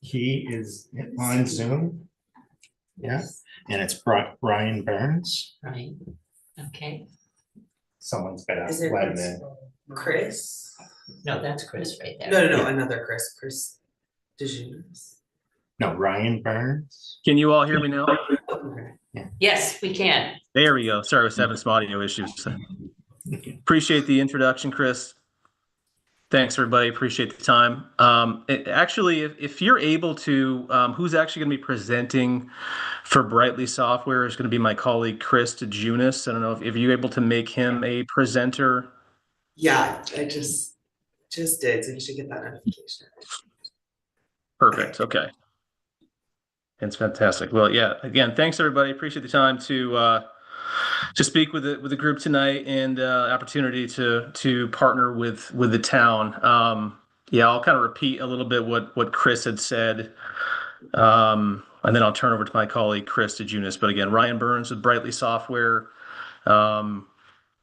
he is on Zoom. Yeah, and it's Brian Burns. Right, okay. Someone's got Is to it let him in. Chris? No, that's Chris right there. No, another Chris DeJunas. No, Ryan Burns. Can you all hear me now? Yes, we can. There we go. Sorry, I was having some audio issues. Appreciate the introduction, Chris. Thanks, everybody. Appreciate the time. Actually, if you're able to, who's actually going to be presenting for Brightly Software is going to be my colleague, Chris DeJunas. I don't know if you're able to make him a presenter. Yeah, I just did, so you should get that notification. Perfect. Okay. It's fantastic. Well, yeah, again, thanks, everybody. Appreciate the time to speak with the group tonight and opportunity to partner with the town. Yeah, I'll kind of repeat a little bit what Chris had said, and then I'll turn over to my colleague Chris DeJunas. But again, Ryan Burns with Brightly Software.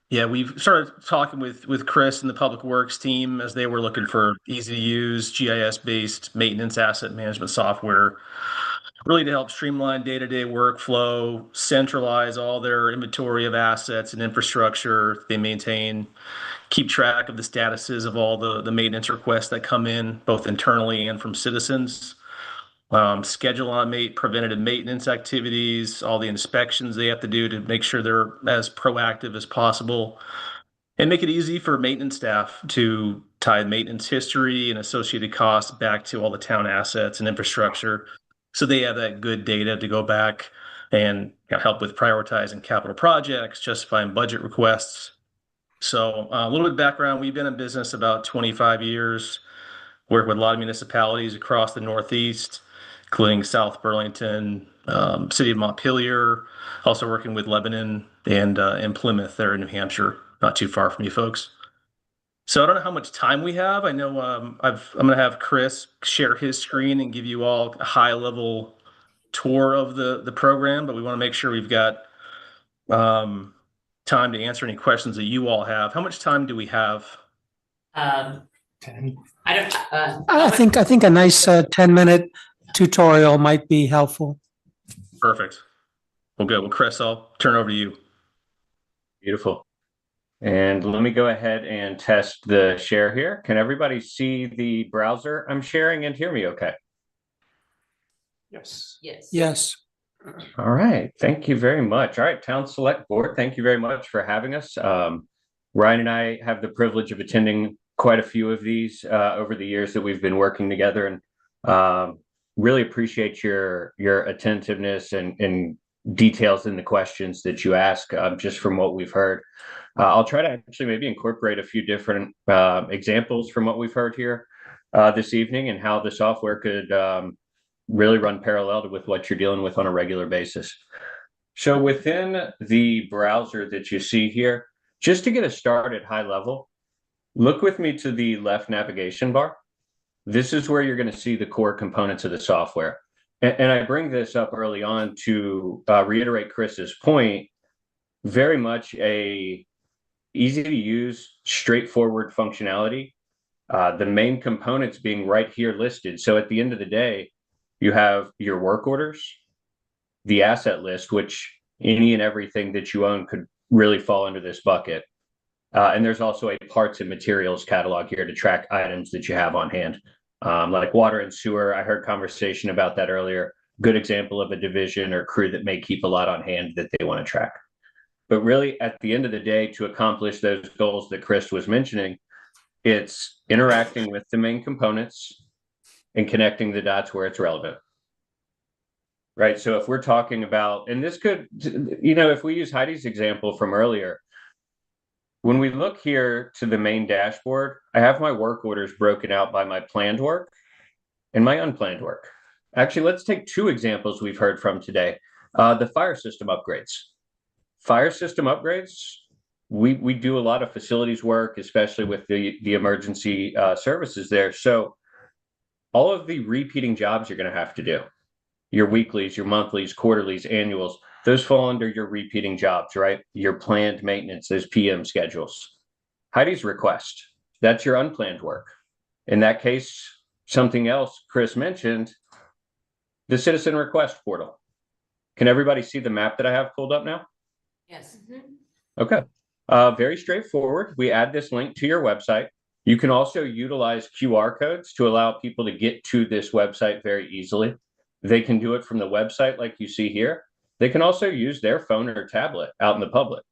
Yeah, we've started talking with Chris and the Public Works team as they were looking for easy to use GIS-based maintenance asset management software, really to help streamline day-to-day workflow, centralize all their inventory of assets and infrastructure they maintain, keep track of the statuses of all the maintenance requests that come in, both internally and from citizens, schedule on preventative maintenance activities, all the inspections they have to do to make sure they're as proactive as possible, and make it easy for maintenance staff to tie maintenance history and associated costs back to all the town assets and infrastructure. So they have that good data to go back and help with prioritizing capital projects, justifying budget requests. So a little bit of background, we've been in business about 25 years, work with a lot of municipalities across the Northeast, including South Burlington, city of Montpelier, also working with Lebanon and Plymouth there in New Hampshire, not too far from you folks. So I don't know how much time we have. I know I'm going to have Chris share his screen and give you all a high-level tour of the program, but we want to make sure we've got time to answer any questions that you all have. How much time do we have? 10. I think a nice 10-minute tutorial might be helpful. Perfect. Well, good. Well, Chris, I'll turn over to you. Beautiful. And let me go ahead and test the share here. Can everybody see the browser I'm sharing and hear me okay? Yes. Yes. Yes. All right. Thank you very much. All right, Town Select Board, thank you very much for having us. Ryan and I have the privilege of attending quite a few of these over the years that we've been working together, and really appreciate your attentiveness and details in the questions that you ask, just from what we've heard. I'll try to actually maybe incorporate a few different examples from what we've heard here this evening, and how the software could really run parallel with what you're dealing with on a regular basis. So within the browser that you see here, just to get us started high level, look with me to the left navigation bar. This is where you're going to see the core components of the software. And I bring this up early on to reiterate Chris's point. Very much a easy to use, straightforward functionality. The main components being right here listed. So at the end of the day, you have your work orders, the asset list, which any and everything that you own could really fall under this bucket. And there's also a parts and materials catalog here to track items that you have on hand. Like water and sewer, I heard conversation about that earlier. good example of a division or crew that may keep a lot on hand that they want to track. But really, at the end of the day, to accomplish those goals that Chris was mentioning, it's interacting with the main components and connecting the dots where it's relevant. Right. So if we're talking about, and this could, if we use Heidi's example from earlier, when we look here to the main dashboard, I have my work orders broken out by my planned work and my unplanned work. Actually, let's take two examples we've heard from today. The fire system upgrades. Fire system upgrades, we do a lot of facilities work, especially with the emergency services there. So all of the repeating jobs you're going to have to do, your weeklies, your monthlies, quarterlies, annuals, those fall under your repeating jobs, right? Your planned maintenance, those PM schedules. Heidi's request, that's your unplanned work. In that case, something else Chris mentioned, the citizen request portal. Can everybody see the map that I have pulled up now? Yes. Okay. Very straightforward. We add this link to your website. You can also utilize QR codes to allow people to get to this website very easily. They can do it from the website like you see here. They can also use their phone or tablet out in the public.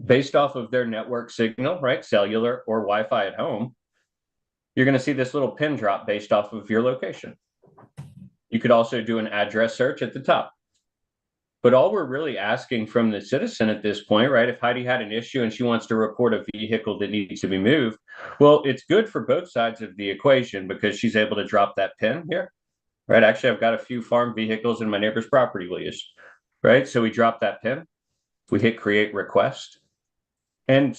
Based off of their network signal, right, cellular or Wi-Fi at home, you're going to see this little pin drop based off of your location. You could also do an address search at the top. But all we're really asking from the citizen at this point, right, if Heidi had an issue and she wants to report a vehicle that needs to be moved, well, it's good for both sides of the equation because she's able to drop that pin here, right? Actually, I've got a few farm vehicles in my neighbor's property we'll use, right? So we drop that pin, we hit create request, and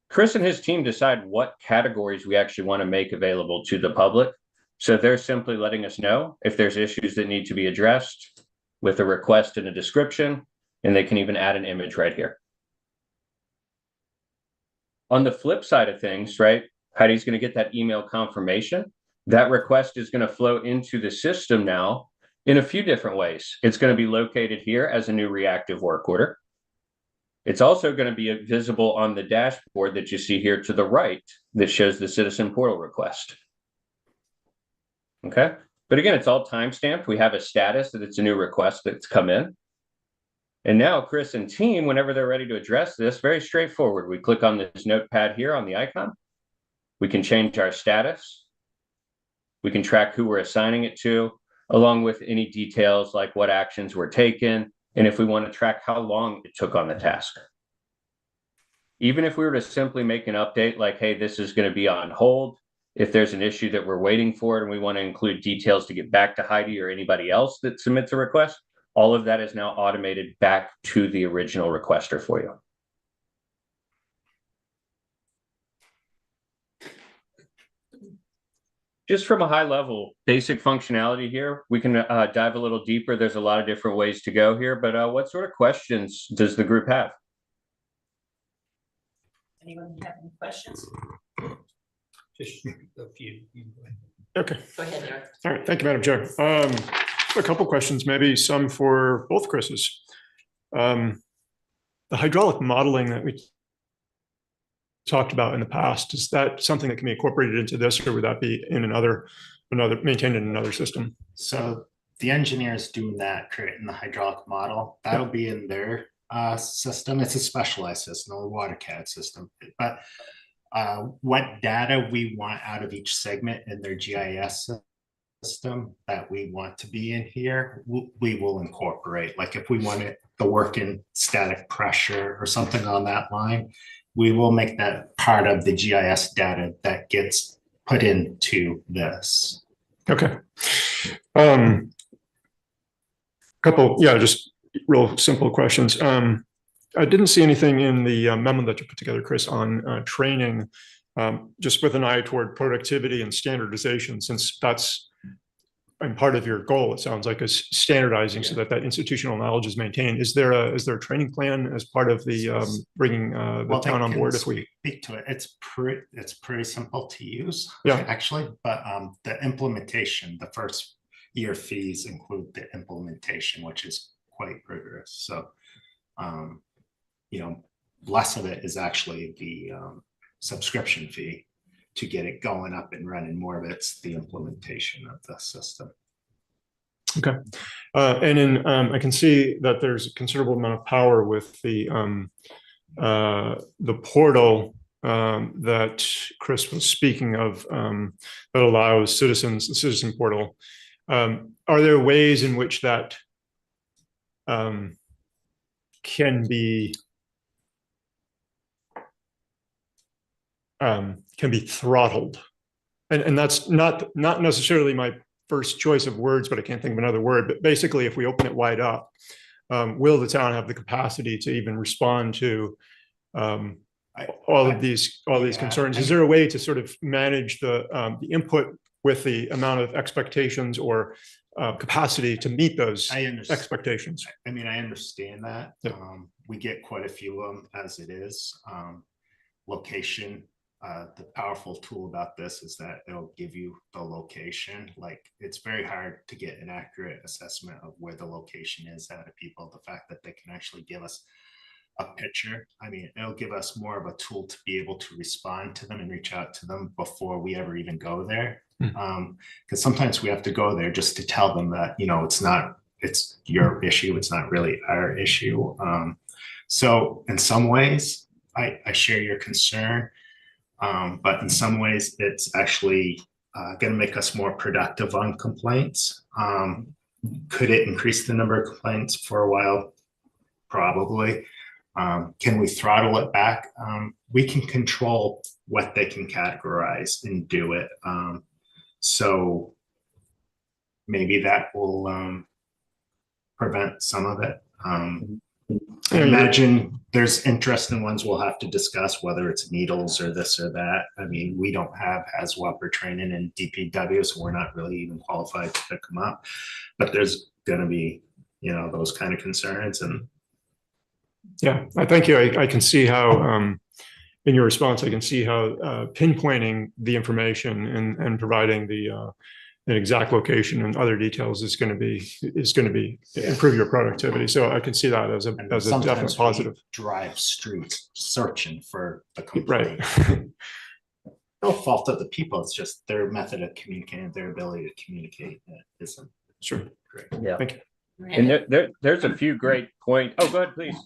Chris and his team decide what categories we actually want to make available to the public. So they're simply letting us know if there's issues that need to be addressed with a request and a description, and they can even add an image right here. On the flip side of things, right, Heidi's going to get that email confirmation. That request is going to flow into the system now in a few different ways. It's going to be located here as a new reactive work order. It's also going to be visible on the dashboard that you see here to the right that shows the citizen portal request. Okay. But again, it's all timestamped. We have a status that it's a new request that's come in. And now Chris and team, whenever they're ready to address this, very straightforward. We click on this notepad here on the icon. We can change our status. We can track who we're assigning it to, along with any details like what actions were taken, and if we want to track how long it took on the task. Even if we were to simply make an update like, hey, this is going to be on hold, if there's an issue that we're waiting for and we want to include details to get back to Heidi or anybody else that submits a request, all of that is now automated back to the original requester for you. Just from a high level, basic functionality here, we can dive a little deeper. There's a lot of different ways to go here, but what sort of questions does the group have? Anyone have any questions? Just a few. Okay. Go ahead, Eric. All right. Thank you, Madam Chair. A couple questions, maybe some for both Chris's. The hydraulic modeling that we talked about in the past, is that something that can be incorporated into this, or would that be in another maintained in another system? So the engineers doing that, creating the hydraulic model, that'll be in their system. It's a specialized system, a WaterCAD system. But what data we want out of each segment in their GIS system that we want to be in here, we will incorporate. Like if we wanted the work in static pressure or something on that line, we will make that part of the GIS data that gets put into this. Okay. Just real simple questions. I didn't see anything in the memo that you put together, Chris, on training, just with an eye toward productivity and standardization, since that's part of your goal, it sounds like, is standardizing so that institutional knowledge is maintained. Is there a training plan as part of the bringing the town on board? If we speak to it, it's pretty simple to use, yeah, actually. But the implementation, the first year fees include the implementation, which is quite rigorous. So, less of it is actually the subscription fee to get it going up and running. More of it's the implementation of the system. Okay. And then I can see that there's a considerable amount of power with the portal that Chris was speaking of that allows citizens, the citizen portal. Are there ways in which that can be throttled? And that's not necessarily my first choice of words, but I can't think of another word. But basically, if we open it wide up, will the town have the capacity to even respond to all these concerns? Is there a way to sort of manage the input with the amount of expectations or capacity to meet those expectations? I mean, I understand that. Yep. We get quite a few of them as it is. Location. The powerful tool about this is that it'll give you the location. Like, it's very hard to get an accurate assessment of where the location is out of people. The fact that they can actually give us a picture, I mean, it'll give us more of a tool to be able to respond to them and reach out to them before we ever even go there. Because sometimes we have to go there just to tell them that, you know, it's your issue, it's not really our issue. So in some ways, I share your concern. But in some ways, it's actually going to make us more productive on complaints. Could it increase the number of complaints for a while? Probably. Can we throttle it back? We can control what they can categorize and do it. So maybe that will prevent some of it. I imagine there's interesting ones we'll have to discuss, whether it's needles or this or that. I mean, we don't have ASWAP training in DPW, so we're not really even qualified to pick them up. But there's going to be, you know, those kind of concerns. And yeah, I thank you. I can see how, in your response, I can see how pinpointing the information and providing the an exact location and other details is going to be improve your productivity. So I can see that as a definite positive. Drive streets searching for the complaint. Right. No fault of the people. It's just their method of communicating, their ability to communicate that isn't sure great. Yeah. Thank you. And there's a few great points. Oh, go ahead, please.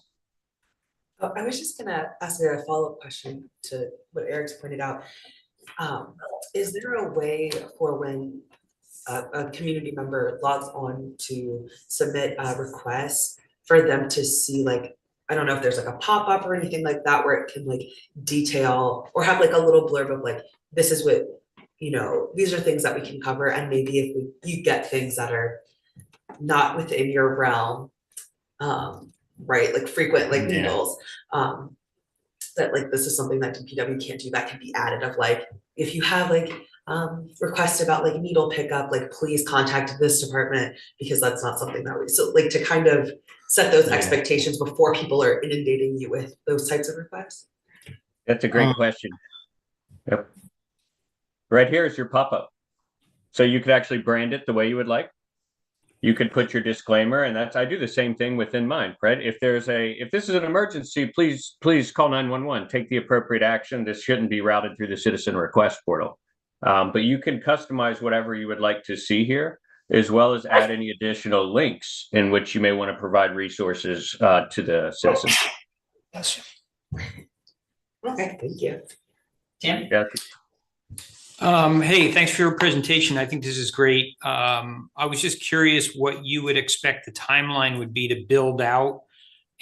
Oh, I was just gonna ask a follow-up question to what Eric's pointed out. Is there a way for when a community member logs on to submit a request for them to see, like, I don't know if there's like a pop-up or anything like that where it can like detail or have like a little blurb of like, this is what, you know, these are things that we can cover, and maybe if you get things that are not within your realm, right, like frequent like needles, that like this is something that DPW can't do, that can be added of like, if you have like requests about like needle pickup, like please contact this department, because that's not something that we, so like to kind of set those expectations before people are inundating you with those types of requests. That's a great question. Yep. Right here is your pop-up. So you could actually brand it the way you would like. You could put your disclaimer, and I do the same thing within mine, right? If this is an emergency, please call 911, take the appropriate action. This shouldn't be routed through the citizen request portal. But you can customize whatever you would like to see here, as well as add any additional links in which you may want to provide resources to the citizens. Okay, thank you. Tim? Yeah. Hey, thanks for your presentation. I think this is great. I was just curious what you would expect the timeline would be to build out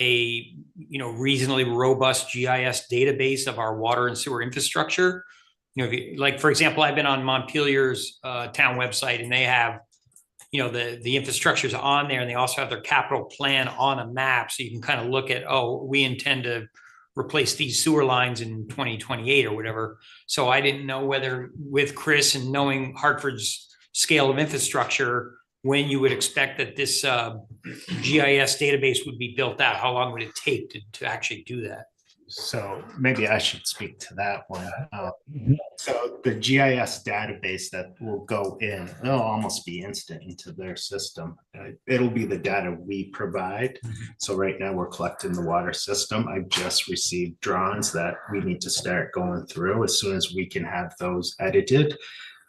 a, you know, reasonably robust GIS database of our water and sewer infrastructure. You know, like for example, I've been on Montpelier's town website, and they have, you know, the infrastructure's on there, and they also have their capital plan on a map, so you can kind of look at, oh, we intend to replace these sewer lines in 2028 or whatever. So I didn't know whether, with Chris and knowing Hartford's scale of infrastructure, when you would expect that this GIS database would be built out. How long would it take to actually do that? So maybe I should speak to that one. So the GIS database that will go in, it'll almost be instant into their system. It'll be the data we provide. So right now we're collecting the water system. I've just received drawings that we need to start going through. As soon as we can have those edited,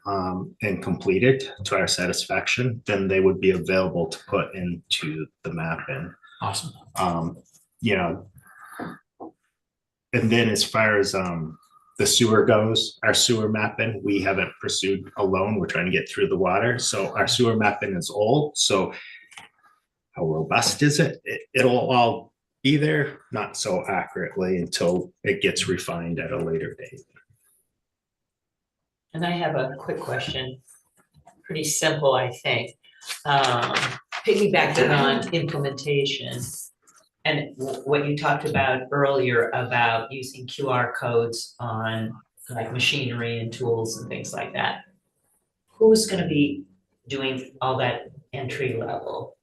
and completed to our satisfaction, then they would be available to put into the mapping. Awesome. You know, and then as far as the sewer goes, our sewer mapping, we haven't pursued alone. We're trying to get through the water. So our sewer mapping is old. So how robust is it? It'll all be there, not so accurately until it gets refined at a later date. And I have a quick question, pretty simple, I think. Piggybacking on implementation and what you talked about earlier about using QR codes on like machinery and tools and things like that. Who's gonna be doing all that entry level?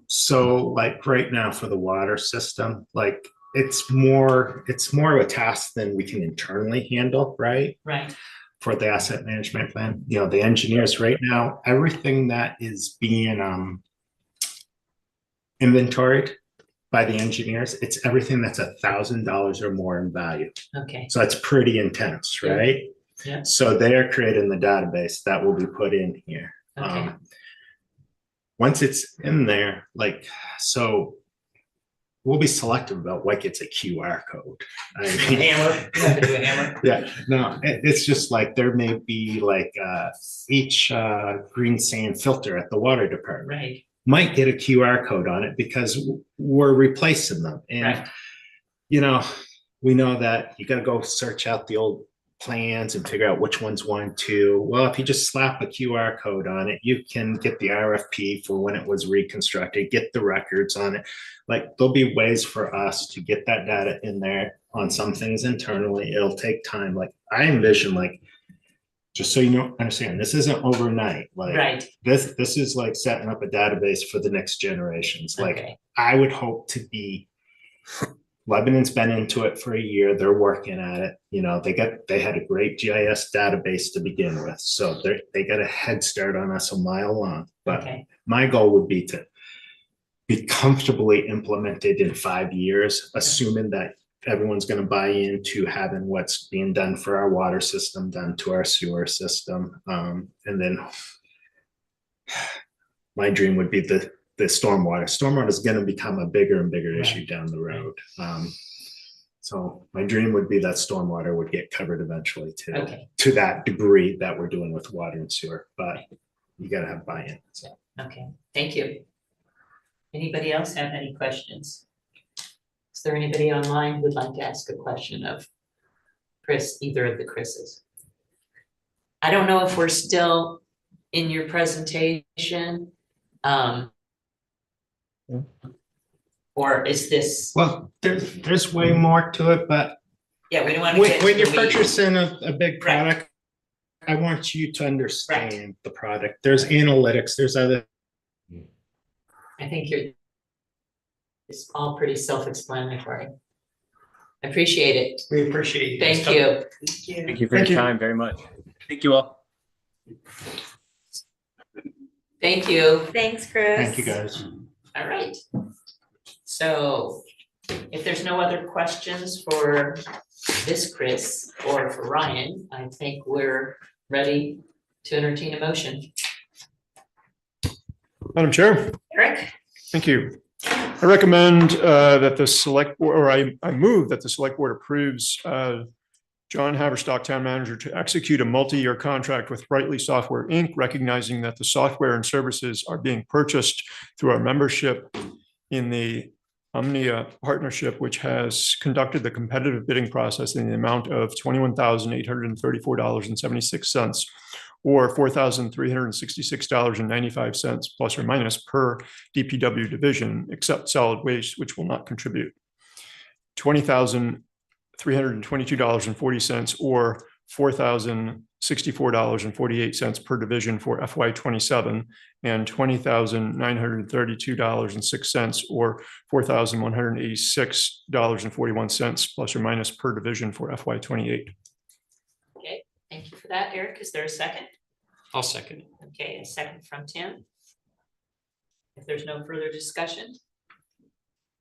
So like right now for the water system, like it's more of a task than we can internally handle, right? Right. For the asset management plan, you know, the engineers right now, everything that is being inventoried by the engineers, it's everything that's $1,000 or more in value. Okay. So it's pretty intense, right? Yeah. So they are creating the database that will be put in here. Okay. Once it's in there, like, so we'll be selective about what gets a QR code. I mean, Hammer, you have to do a hammer. yeah, no, it's just like there may be like each green sand filter at the water department Right. might get a QR code on it because we're replacing them. And, Right. you know, we know that you got to go search out the old plans and figure out which one's 1, 2. Well, if you just slap a QR code on it, you can get the RFP for when it was reconstructed, get the records on it. Like there'll be ways for us to get that data in there on some things internally. It'll take time. Like I envision, like, just so you know, understand, this isn't overnight. Like Right. this is like setting up a database for the next generations. Like Okay. I would hope to be, Lebanon's been into it for a year. They're working at it. You know, they had a great GIS database to begin with. So they got a head start on us a mile long. But Okay. my goal would be to be comfortably implemented in 5 years, assuming that everyone's going to buy into having what's being done for our water system done to our sewer system. And then my dream would be the stormwater. Stormwater is going to become a bigger and bigger issue down the road. So my dream would be that stormwater would get covered eventually too, Okay. to that degree that we're doing with water and sewer, but you got to have buy-in. So. Okay, thank you. Anybody else have any questions? Is there anybody online who would like to ask a question of Chris, either of the Chris's? I don't know if we're still in your presentation. Or is this? Well, there's way more to it, but yeah, we don't want to get when into you're the weeds. purchasing a big product, I want you to understand the product. There's analytics, there's other. I think it's all pretty self-explanatory. I appreciate it. We appreciate you. Thank you. Thank you for your time very much. Thank you all. Thank you. Thanks, Chris. Thank you, guys. All right. So if there's no other questions for this Chris or for Ryan, I think we're ready to entertain a motion. Madam Chair. Eric? Thank you. I recommend that the select board, or I move that the select board approves John Haverstock, town manager, to execute a multi-year contract with Brightly Software, Inc., recognizing that the software and services are being purchased through our membership in the Omnia partnership, which has conducted the competitive bidding process in the amount of $21,834.76 or $4,366.95 plus or minus per DPW division, except solid waste, which will not contribute. $20,322.40 or $4,064.48 per division for FY27, and $20,932.06 or $4,186.41 plus or minus per division for FY28. Okay, thank you for that, Eric. Is there a second? I'll second it. Okay, a second from Tim. If there's no further discussion,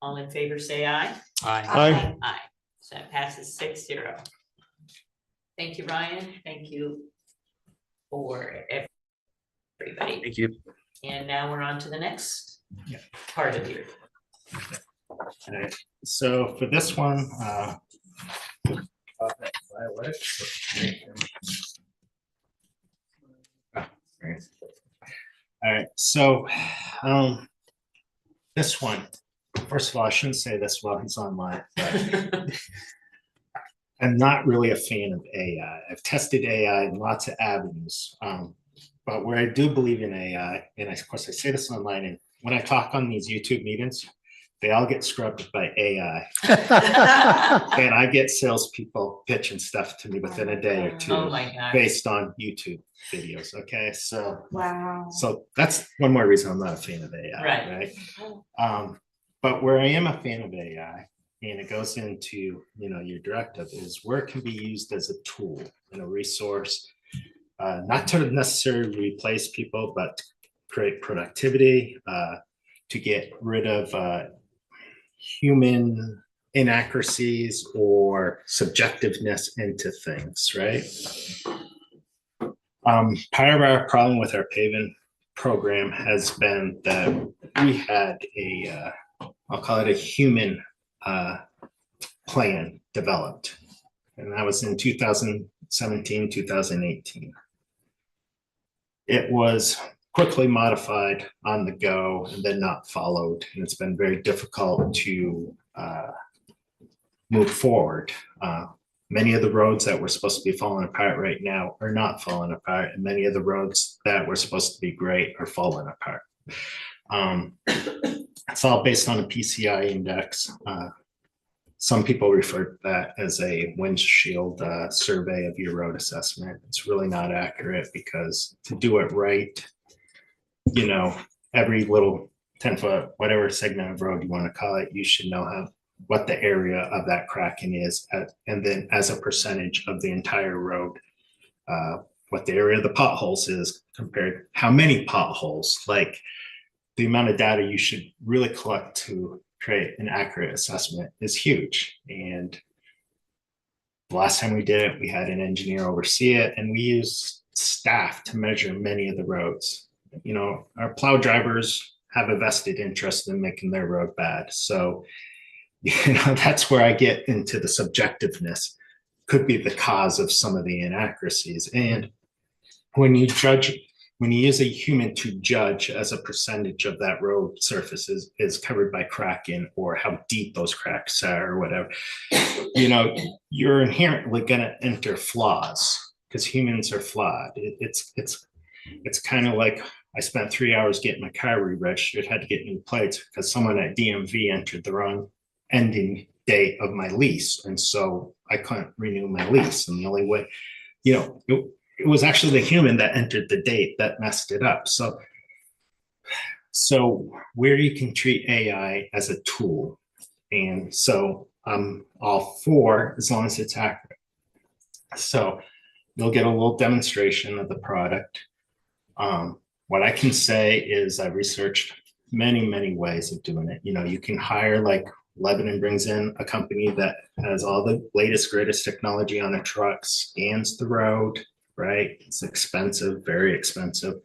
all in favor say aye. Aye. Aye. Aye. So that passes 6-0. Thank you, Ryan. Thank you, for everybody. Thank you. And now we're on to the next Yeah. part of your. Alright, so for this one, Alright, so, this one, first of all, I shouldn't say this while he's online, but I'm not really a fan of AI. I've tested AI in lots of avenues, but where I do believe in AI, and of course I say this online, and when I talk on these YouTube meetings, they all get scrubbed by AI. And I get salespeople pitching stuff to me within a day or two Oh my God. based on YouTube videos. Okay, so Wow. so that's one more reason I'm not a fan of AI. Right. But where I am a fan of AI, and it goes into your directive, is where it can be used as a tool and a resource, not to necessarily replace people, but to create productivity, to get rid of human inaccuracies or subjectiveness into things, right? Part of our problem with our paving program has been that we had I'll call it a human plan developed. And that was in 2017, 2018. It was quickly modified on the go and then not followed. And it's been very difficult to move forward. Many of the roads that were supposed to be falling apart right now are not falling apart. And many of the roads that were supposed to be great are falling apart. It's all based on a PCI index. Some people refer to that as a windshield survey of your road assessment. It's really not accurate because to do it right, every little 10-foot, whatever segment of road you want to call it, you should know what the area of that cracking is, and then as a percentage of the entire road, what the area of the potholes is compared, how many potholes, like the amount of data you should really collect to create an accurate assessment is huge. And the last time we did it, we had an engineer oversee it, and we used staff to measure many of the roads. Our plow drivers have a vested interest in making their road bad. So, that's where I get into the subjectiveness, could be the cause of some of the inaccuracies. And when you use a human to judge as a percentage of that road surface is covered by cracking, or how deep those cracks are or whatever, you're inherently going to enter flaws because humans are flawed. It's kind of like I spent 3 hours getting my car re-registered, had to get new plates because someone at DMV entered the wrong ending date of my lease. And so I couldn't renew my lease. And the only way, it was actually the human that entered the date that messed it up. So where you can treat AI as a tool. And so I'm all for, as long as it's accurate. So you'll get a little demonstration of the product. What I can say is I researched many, many ways of doing it. You can hire, like Lebanon brings in a company that has all the latest, greatest technology on a truck, scans the road, right? It's expensive, very expensive.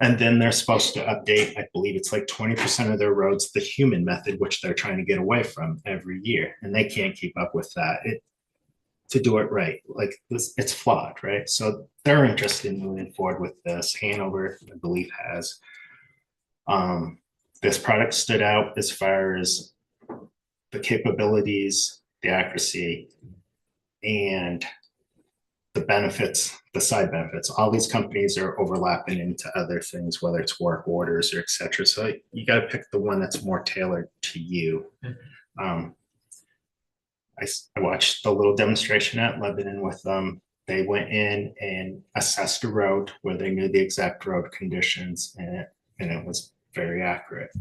And then they're supposed to update, I believe it's like 20% of their roads, the human method, which they're trying to get away from every year. And they can't keep up with that. To do it right, like this, it's flawed, right? So they're interested in moving forward with this. Hanover, I believe, has. This product stood out as far as the capabilities, the accuracy, and the benefits, the side benefits. All these companies are overlapping into other things, whether it's work orders or et cetera. So you got to pick the one that's more tailored to you. I watched the little demonstration at Lebanon with them. They went in and assessed a road where they knew the exact road conditions, and it was very accurate.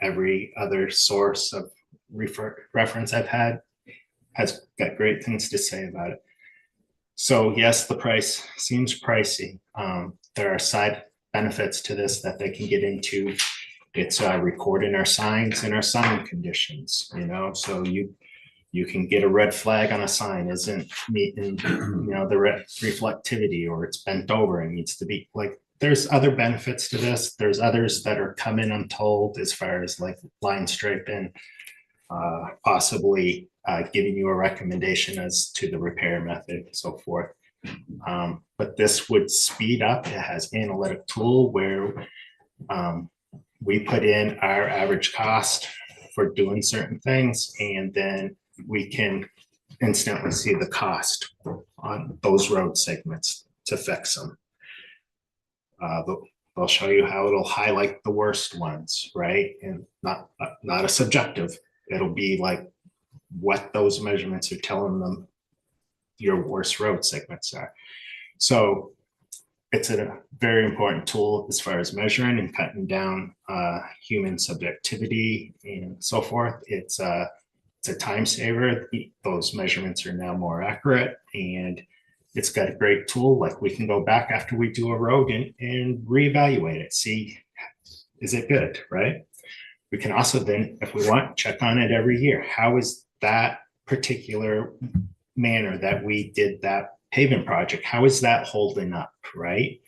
Every other source of reference I've had has got great things to say about it. So yes, the price seems pricey. There are side benefits to this that they can get into. It's recording our signs and our sign conditions, so you You can get a red flag on a sign isn't meeting, the reflectivity, or it's bent over and needs to be like, there's other benefits to this. There's others that are coming untold as far as like line striping, possibly giving you a recommendation as to the repair method and so forth. But this would speed up. It has analytic tool where we put in our average cost for doing certain things, and then we can instantly see the cost on those road segments to fix them. They'll show you how it'll highlight the worst ones, right? And not a subjective. It'll be like what those measurements are telling them your worst road segments are. So it's a very important tool as far as measuring and cutting down human subjectivity and so forth. It's a time saver. Those measurements are now more accurate, and it's got a great tool. Like we can go back after we do a road and reevaluate it, see, is it good, right? We can also then, if we want, check on it every year. How is that particular manner that we did that pavement project, how is that holding up, right?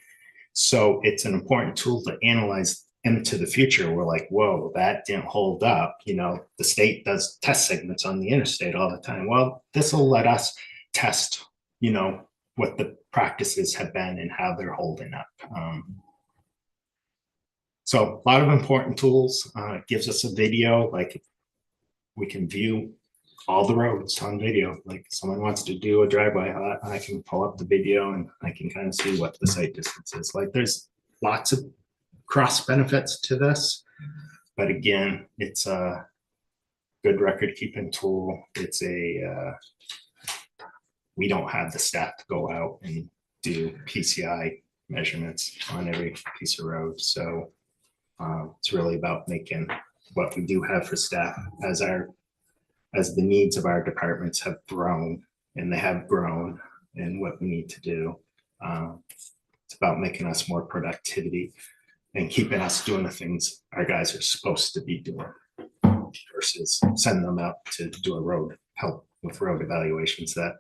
So it's an important tool to analyze into the future. We're like, whoa, that didn't hold up. The state does test segments on the interstate all the time. Well, this will let us test, what the practices have been and how they're holding up. So a lot of important tools. It gives us a video, like we can view all the roads on video. Like someone wants to do a driveway, I can pull up the video and I can kind of see what the site distance is. Like there's lots of cross benefits to this, but again, it's a good record keeping tool. It's we don't have the staff to go out and do PCI measurements on every piece of road. So it's really about making what we do have for staff as the needs of our departments have grown, and they have grown, and what we need to do. It's about making us more productivity and keeping us doing the things our guys are supposed to be doing versus sending them out to do a road, help with road evaluations that,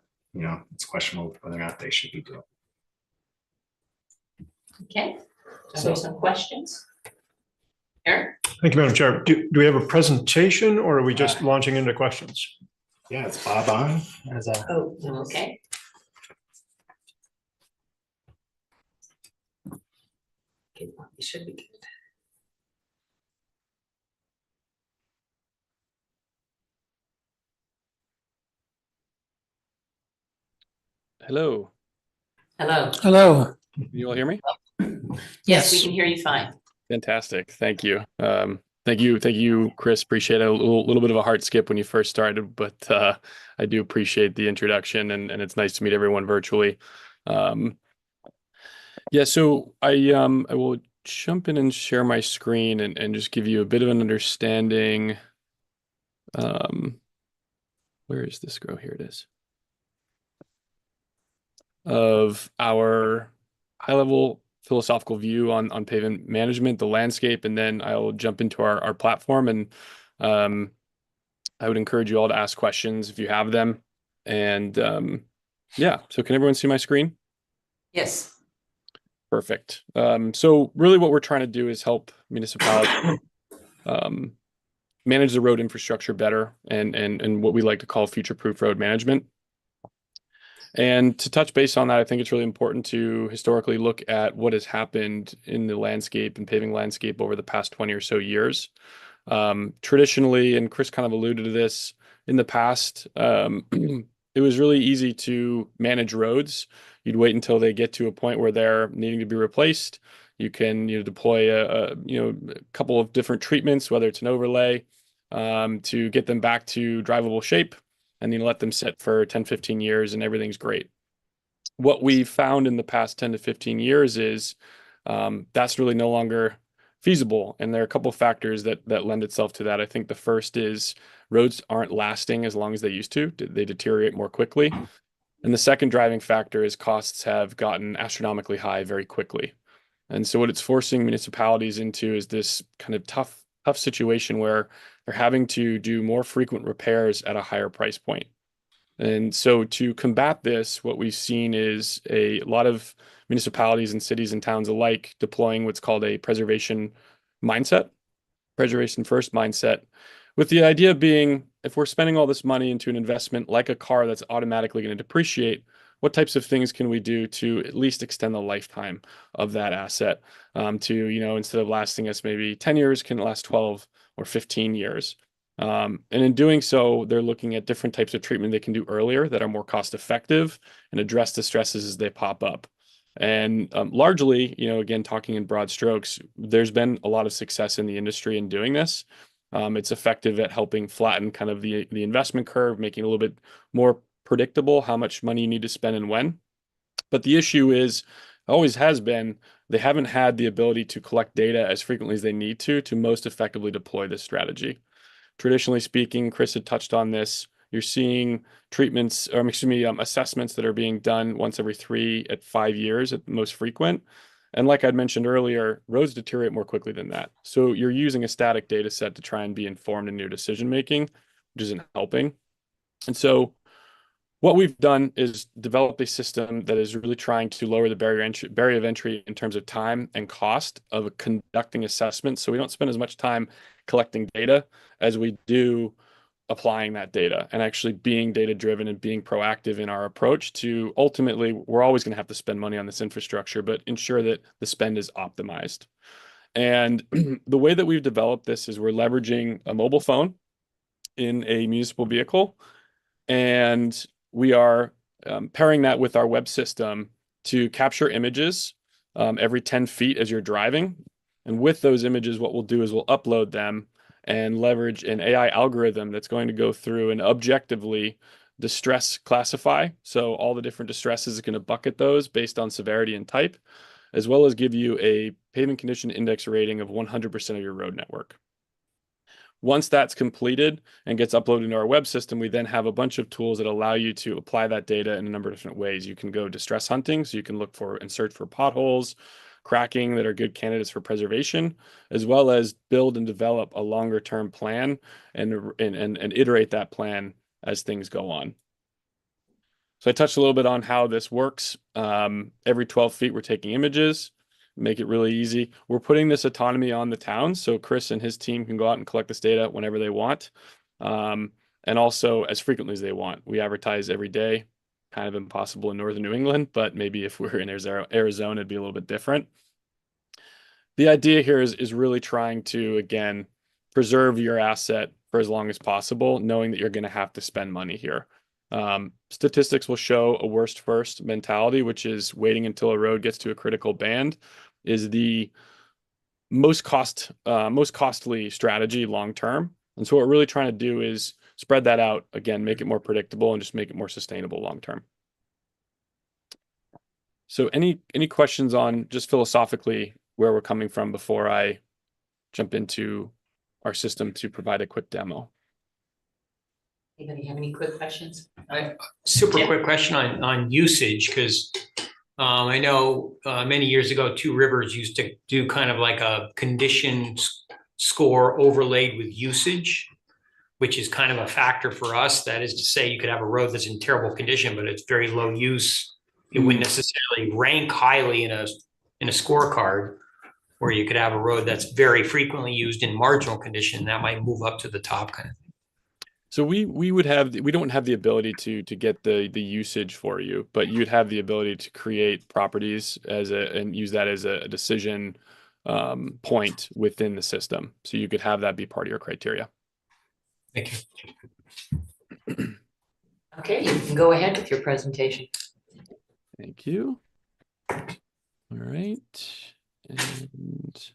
it's questionable whether or not they should be doing. Okay, so some questions? Aaron? Thank you, Madam Chair. Do we have a presentation, or are we just launching into questions? Yeah, it's Bob on as a. Oh, okay. Okay, it should be good. Hello. Hello. Hello. Can you all hear me? Yes, we can hear you fine. Fantastic. Thank you. Thank you, Chris. Appreciate it. A little bit of a hard skip when you first started, but I do appreciate the introduction, and it's nice to meet everyone virtually. Yeah, so I will jump in and share my screen and just give you a bit of an understanding. Where is this go? Here it is. Of our high-level philosophical view on pavement management, the landscape, and then I'll jump into our platform. And I would encourage you all to ask questions if you have them. And yeah, so can everyone see my screen? Yes. Perfect. So really what we're trying to do is help municipalities manage the road infrastructure better and what we like to call future-proof road management. And to touch base on that, I think it's really important to historically look at what has happened in the landscape and paving landscape over the past 20 or so years. Traditionally, and Chris kind of alluded to this, in the past, it was really easy to manage roads. You'd wait until they get to a point where they're needing to be replaced. You can deploy a couple of different treatments, whether it's an overlay, to get them back to drivable shape, and then let them sit for 10, 15 years and everything's great. What we've found in the past 10 to 15 years is that's really no longer feasible. And there are a couple of factors that lend itself to that. I think the first is roads aren't lasting as long as they used to. They deteriorate more quickly. And the second driving factor is costs have gotten astronomically high very quickly. And so what it's forcing municipalities into is this kind of tough situation where they're having to do more frequent repairs at a higher price point. And so to combat this, what we've seen is a lot of municipalities and cities and towns alike deploying what's called a preservation mindset, preservation first mindset, with the idea being, if we're spending all this money into an investment like a car that's automatically going to depreciate, what types of things can we do to at least extend the lifetime of that asset to, instead of lasting us maybe 10 years, can it last 12 or 15 years? And in doing so, they're looking at different types of treatment they can do earlier that are more cost effective and address the stresses as they pop up. And largely, again, talking in broad strokes, there's been a lot of success in the industry in doing this. It's effective at helping flatten kind of the investment curve, making it a little bit more predictable how much money you need to spend and when. But the issue is, always has been, they haven't had the ability to collect data as frequently as they need to most effectively deploy this strategy. Traditionally speaking, Chris had touched on this, you're seeing treatments, or excuse me, assessments that are being done once every 3 to 5 years at the most frequent. And like I'd mentioned earlier, roads deteriorate more quickly than that. So you're using a static data set to try and be informed in your decision making, which isn't helping. And so what we've done is develop a system that is really trying to lower the barrier of entry in terms of time and cost of conducting assessments. So we don't spend as much time collecting data as we do applying that data and actually being data driven and being proactive in our approach to ultimately, we're always going to have to spend money on this infrastructure, but ensure that the spend is optimized. And the way that we've developed this is we're leveraging a mobile phone in a municipal vehicle, and we are pairing that with our web system to capture images every 10 feet as you're driving. And with those images, what we'll do is we'll upload them and leverage an AI algorithm that's going to go through and objectively distress classify. So all the different distresses is going to bucket those based on severity and type, as well as give you a pavement condition index rating of 100% of your road network. Once that's completed and gets uploaded into our web system, we then have a bunch of tools that allow you to apply that data in a number of different ways. You can go distress hunting, so you can look for and search for potholes, cracking that are good candidates for preservation, as well as build and develop a longer term plan and iterate that plan as things go on. So I touched a little bit on how this works. Every 12 feet, we're taking images, make it really easy. We're putting this autonomy on the town, so Chris and his team can go out and collect this data whenever they want, and also as frequently as they want. We advertise every day, kind of impossible in northern New England, but maybe if we're in Arizona, it'd be a little bit different. The idea here is really trying to, again, preserve your asset for as long as possible, knowing that you're going to have to spend money here. Statistics will show a worst first mentality, which is waiting until a road gets to a critical band, is the most costly strategy long term. And so what we're really trying to do is spread that out, again, make it more predictable and just make it more sustainable long term. So any questions on just philosophically where we're coming from before I jump into our system to provide a quick demo? Anybody have any quick questions? Super quick question on usage, because I know many years ago, Two Rivers used to do kind of like a condition score overlaid with usage, which is kind of a factor for us. That is to say, you could have a road that's in terrible condition, but it's very low use. It wouldn't necessarily rank highly in a scorecard, or you could have a road that's very frequently used in marginal condition that might move up to the top kind of thing. So we don't have the ability to get the usage for you, but you'd have the ability to create properties and use that as a decision point within the system. So you could have that be part of your criteria. Thank you. Okay, you can go ahead with your presentation. Thank you. All right. And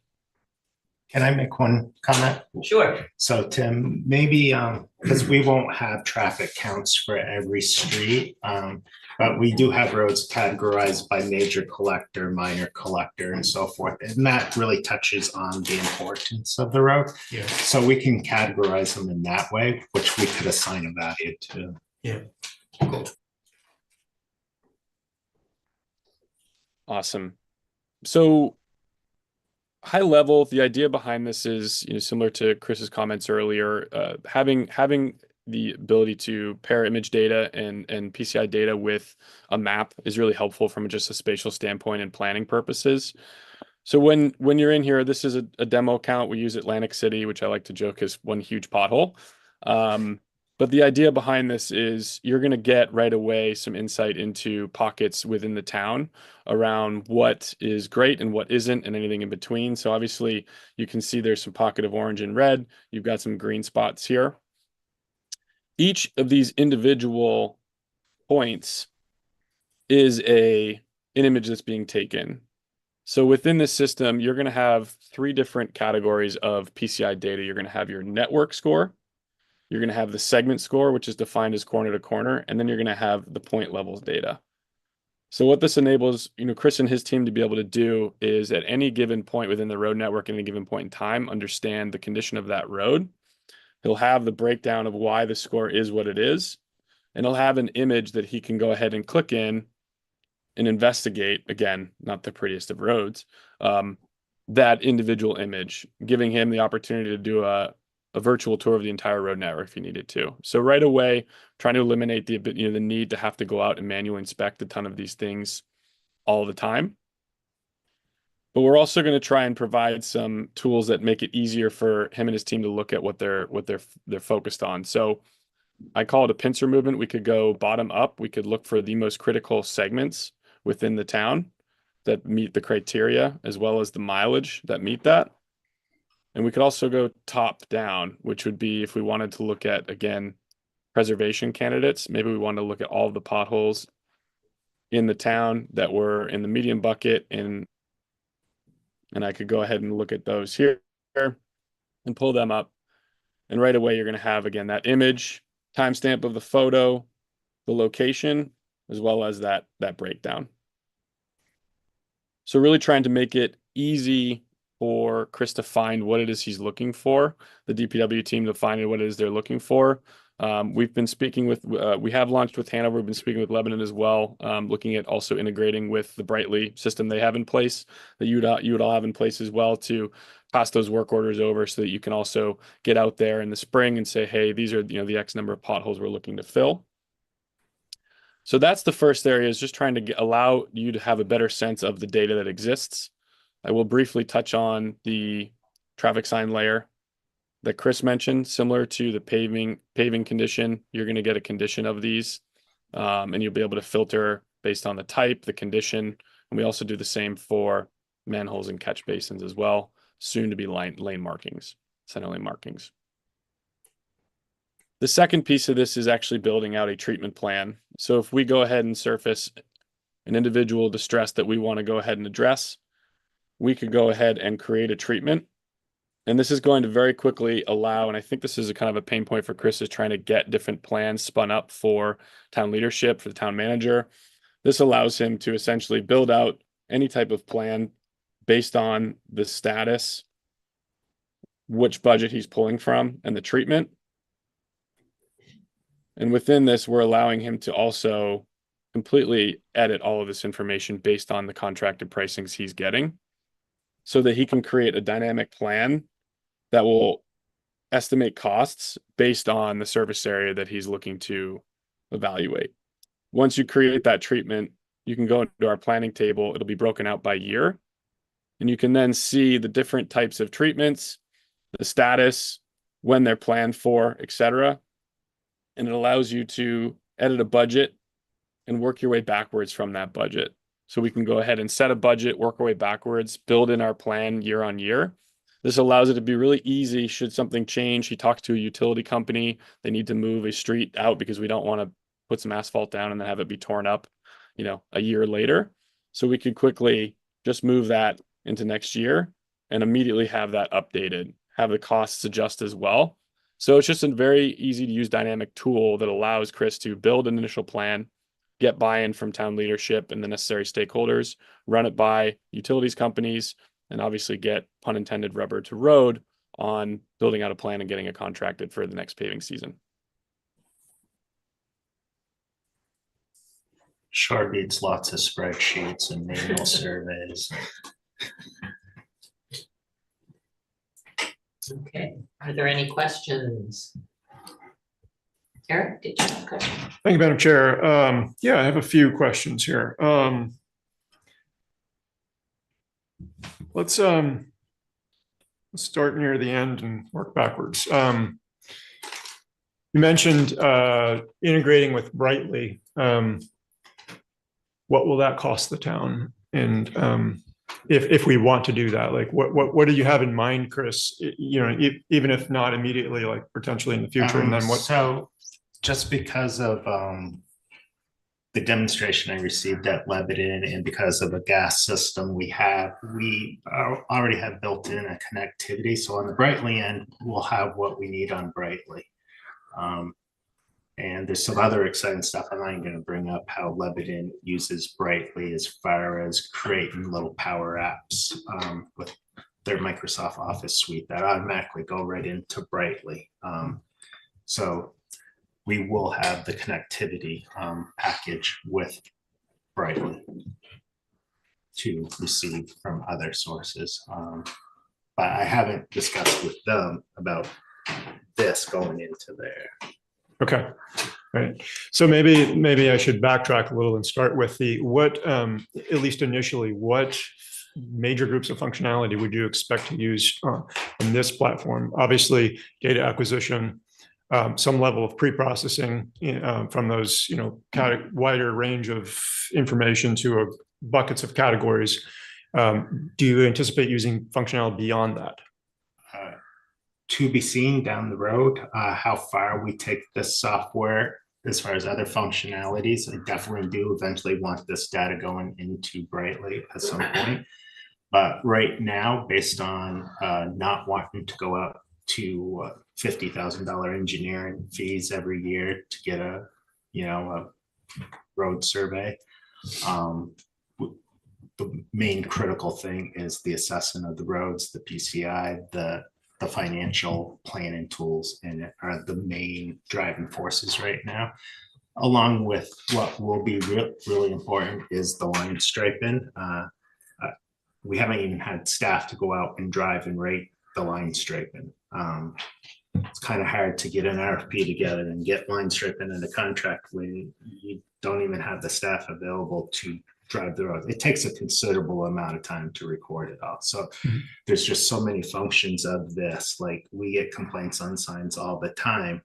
can I make one comment? Sure. So Tim, maybe because we won't have traffic counts for every street, but we do have roads categorized by major collector, minor collector, and so forth. And that really touches on the importance of the road. Yeah. So we can categorize them in that way, which we could assign a value to. Yeah. Cool. Awesome. So high level, the idea behind this is, similar to Chris's comments earlier, having the ability to pair image data and PCI data with a map is really helpful from just a spatial standpoint and planning purposes. So when you're in here, this is a demo account. We use Atlantic City, which I like to joke is one huge pothole. But the idea behind this is you're going to get right away some insight into pockets within the town around what is great and what isn't and anything in between. So obviously you can see there's some pocket of orange and red. You've got some green spots here. Each of these individual points is an image that's being taken. So within this system, you're going to have 3 different categories of PCI data. You're going to have your network score. You're going to have the segment score, which is defined as corner to corner, and then you're going to have the point levels data. So what this enables, Chris and his team to be able to do is at any given point within the road network, at any given point in time, understand the condition of that road. He'll have the breakdown of why the score is what it is, and he'll have an image that he can go ahead and click in and investigate, again, not the prettiest of roads, that individual image, giving him the opportunity to do a virtual tour of the entire road network if he needed to. So right away, trying to eliminate the need to have to go out and manually inspect a ton of these things all the time. But we're also going to try and provide some tools that make it easier for him and his team to look at what they're focused on. So I call it a pincer movement. We could go bottom up. We could look for the most critical segments within the town that meet the criteria, as well as the mileage that meet that. And we could also go top down, which would be if we wanted to look at, again, preservation candidates. Maybe we want to look at all of the potholes in the town that were in the medium bucket, and I could go ahead and look at those here and pull them up. And right away, you're going to have, again, that image, timestamp of the photo, the location, as well as that breakdown. So really trying to make it easy for Chris to find what it is he's looking for, the DPW team to find what it is they're looking for. We've been speaking with, we have launched with Hanover, we've been speaking with Lebanon as well, looking at also integrating with the Brightly system they have in place, that you would all have in place as well, to pass those work orders over so that you can also get out there in the spring and say, hey, these are the X number of potholes we're looking to fill. So that's the first area, is just trying to allow you to have a better sense of the data that exists. I will briefly touch on the traffic sign layer that Chris mentioned. Similar to the paving condition, you're going to get a condition of these, and you'll be able to filter based on the type, the condition, and we also do the same for manholes and catch basins as well, soon to be lane markings, center lane markings. The second piece of this is actually building out a treatment plan. So if we go ahead and surface an individual distress that we want to go ahead and address, we could go ahead and create a treatment. And this is going to very quickly allow, and I think this is a kind of a pain point for Chris, is trying to get different plans spun up for town leadership, for the town manager. This allows him to essentially build out any type of plan based on the status, which budget he's pulling from, and the treatment. And within this, we're allowing him to also completely edit all of this information based on the contracted pricings he's getting, so that he can create a dynamic plan that will estimate costs based on the service area that he's looking to evaluate. Once you create that treatment, you can go into our planning table. It'll be broken out by year, and you can then see the different types of treatments, the status, when they're planned for, etc. And it allows you to edit a budget and work your way backwards from that budget. So we can go ahead and set a budget, work our way backwards, build in our plan year on year. This allows it to be really easy should something change. He talks to a utility company, they need to move a street out because we don't want to put some asphalt down and then have it be torn up, a year later. So we could quickly just move that into next year and immediately have that updated, have the costs adjust as well. So it's just a very easy to use dynamic tool that allows Chris to build an initial plan, get buy-in from town leadership and the necessary stakeholders, run it by utilities companies, and obviously get, pun intended, rubber to road on building out a plan and getting it contracted for the next paving season. Sure beats lots of spreadsheets and manual surveys. Okay, are there any questions? Eric, did you have a question? Thank you, Madam Chair. Yeah, I have a few questions here. Let's start near the end and work backwards. You mentioned integrating with Brightly. What will that cost the town? And if we want to do that, like what do you have in mind, Chris? You know, even if not immediately, like potentially in the future, and then what? So just because of the demonstration I received at Lebanon and because of a gas system we already have built in a connectivity. So on the Brightly end, we'll have what we need on Brightly. And there's some other exciting stuff. I'm not even going to bring up how Lebanon uses Brightly as far as creating little power apps with their Microsoft Office suite that automatically go right into Brightly. So we will have the connectivity package with Brightly to receive from other sources. But I haven't discussed with them about this going into there. Okay, right. So maybe I should backtrack a little and start with at least initially, what major groups of functionality would you expect to use on this platform? Obviously, data acquisition, some level of pre-processing from those, wider range of information to buckets of categories. Do you anticipate using functionality beyond that? To be seen down the road, how far we take this software as far as other functionalities. I definitely do eventually want this data going into Brightly at some point. But right now, based on not wanting to go out to $50,000 engineering fees every year to get a road survey, the main critical thing is the assessment of the roads, the PCI, the financial planning tools, and are the main driving forces right now. Along with what will be really important is the line striping. We haven't even had staff to go out and drive and rate the line striping. It's kind of hard to get an RFP together and get line striping in the contract when you don't even have the staff available to drive the road. It takes a considerable amount of time to record it all. So there's just so many functions of this. Like we get complaints on signs all the time,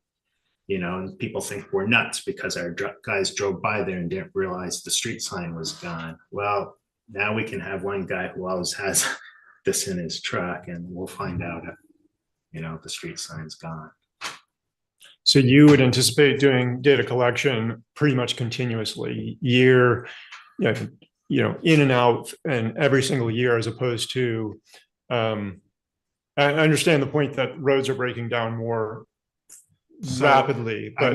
and people think we're nuts because our guys drove by there and didn't realize the street sign was gone. Well, now we can have one guy who always has this in his truck and we'll find out if, the street sign's gone. So you would anticipate doing data collection pretty much continuously in and out and every single year, as opposed to, I understand the point that roads are breaking down more rapidly, but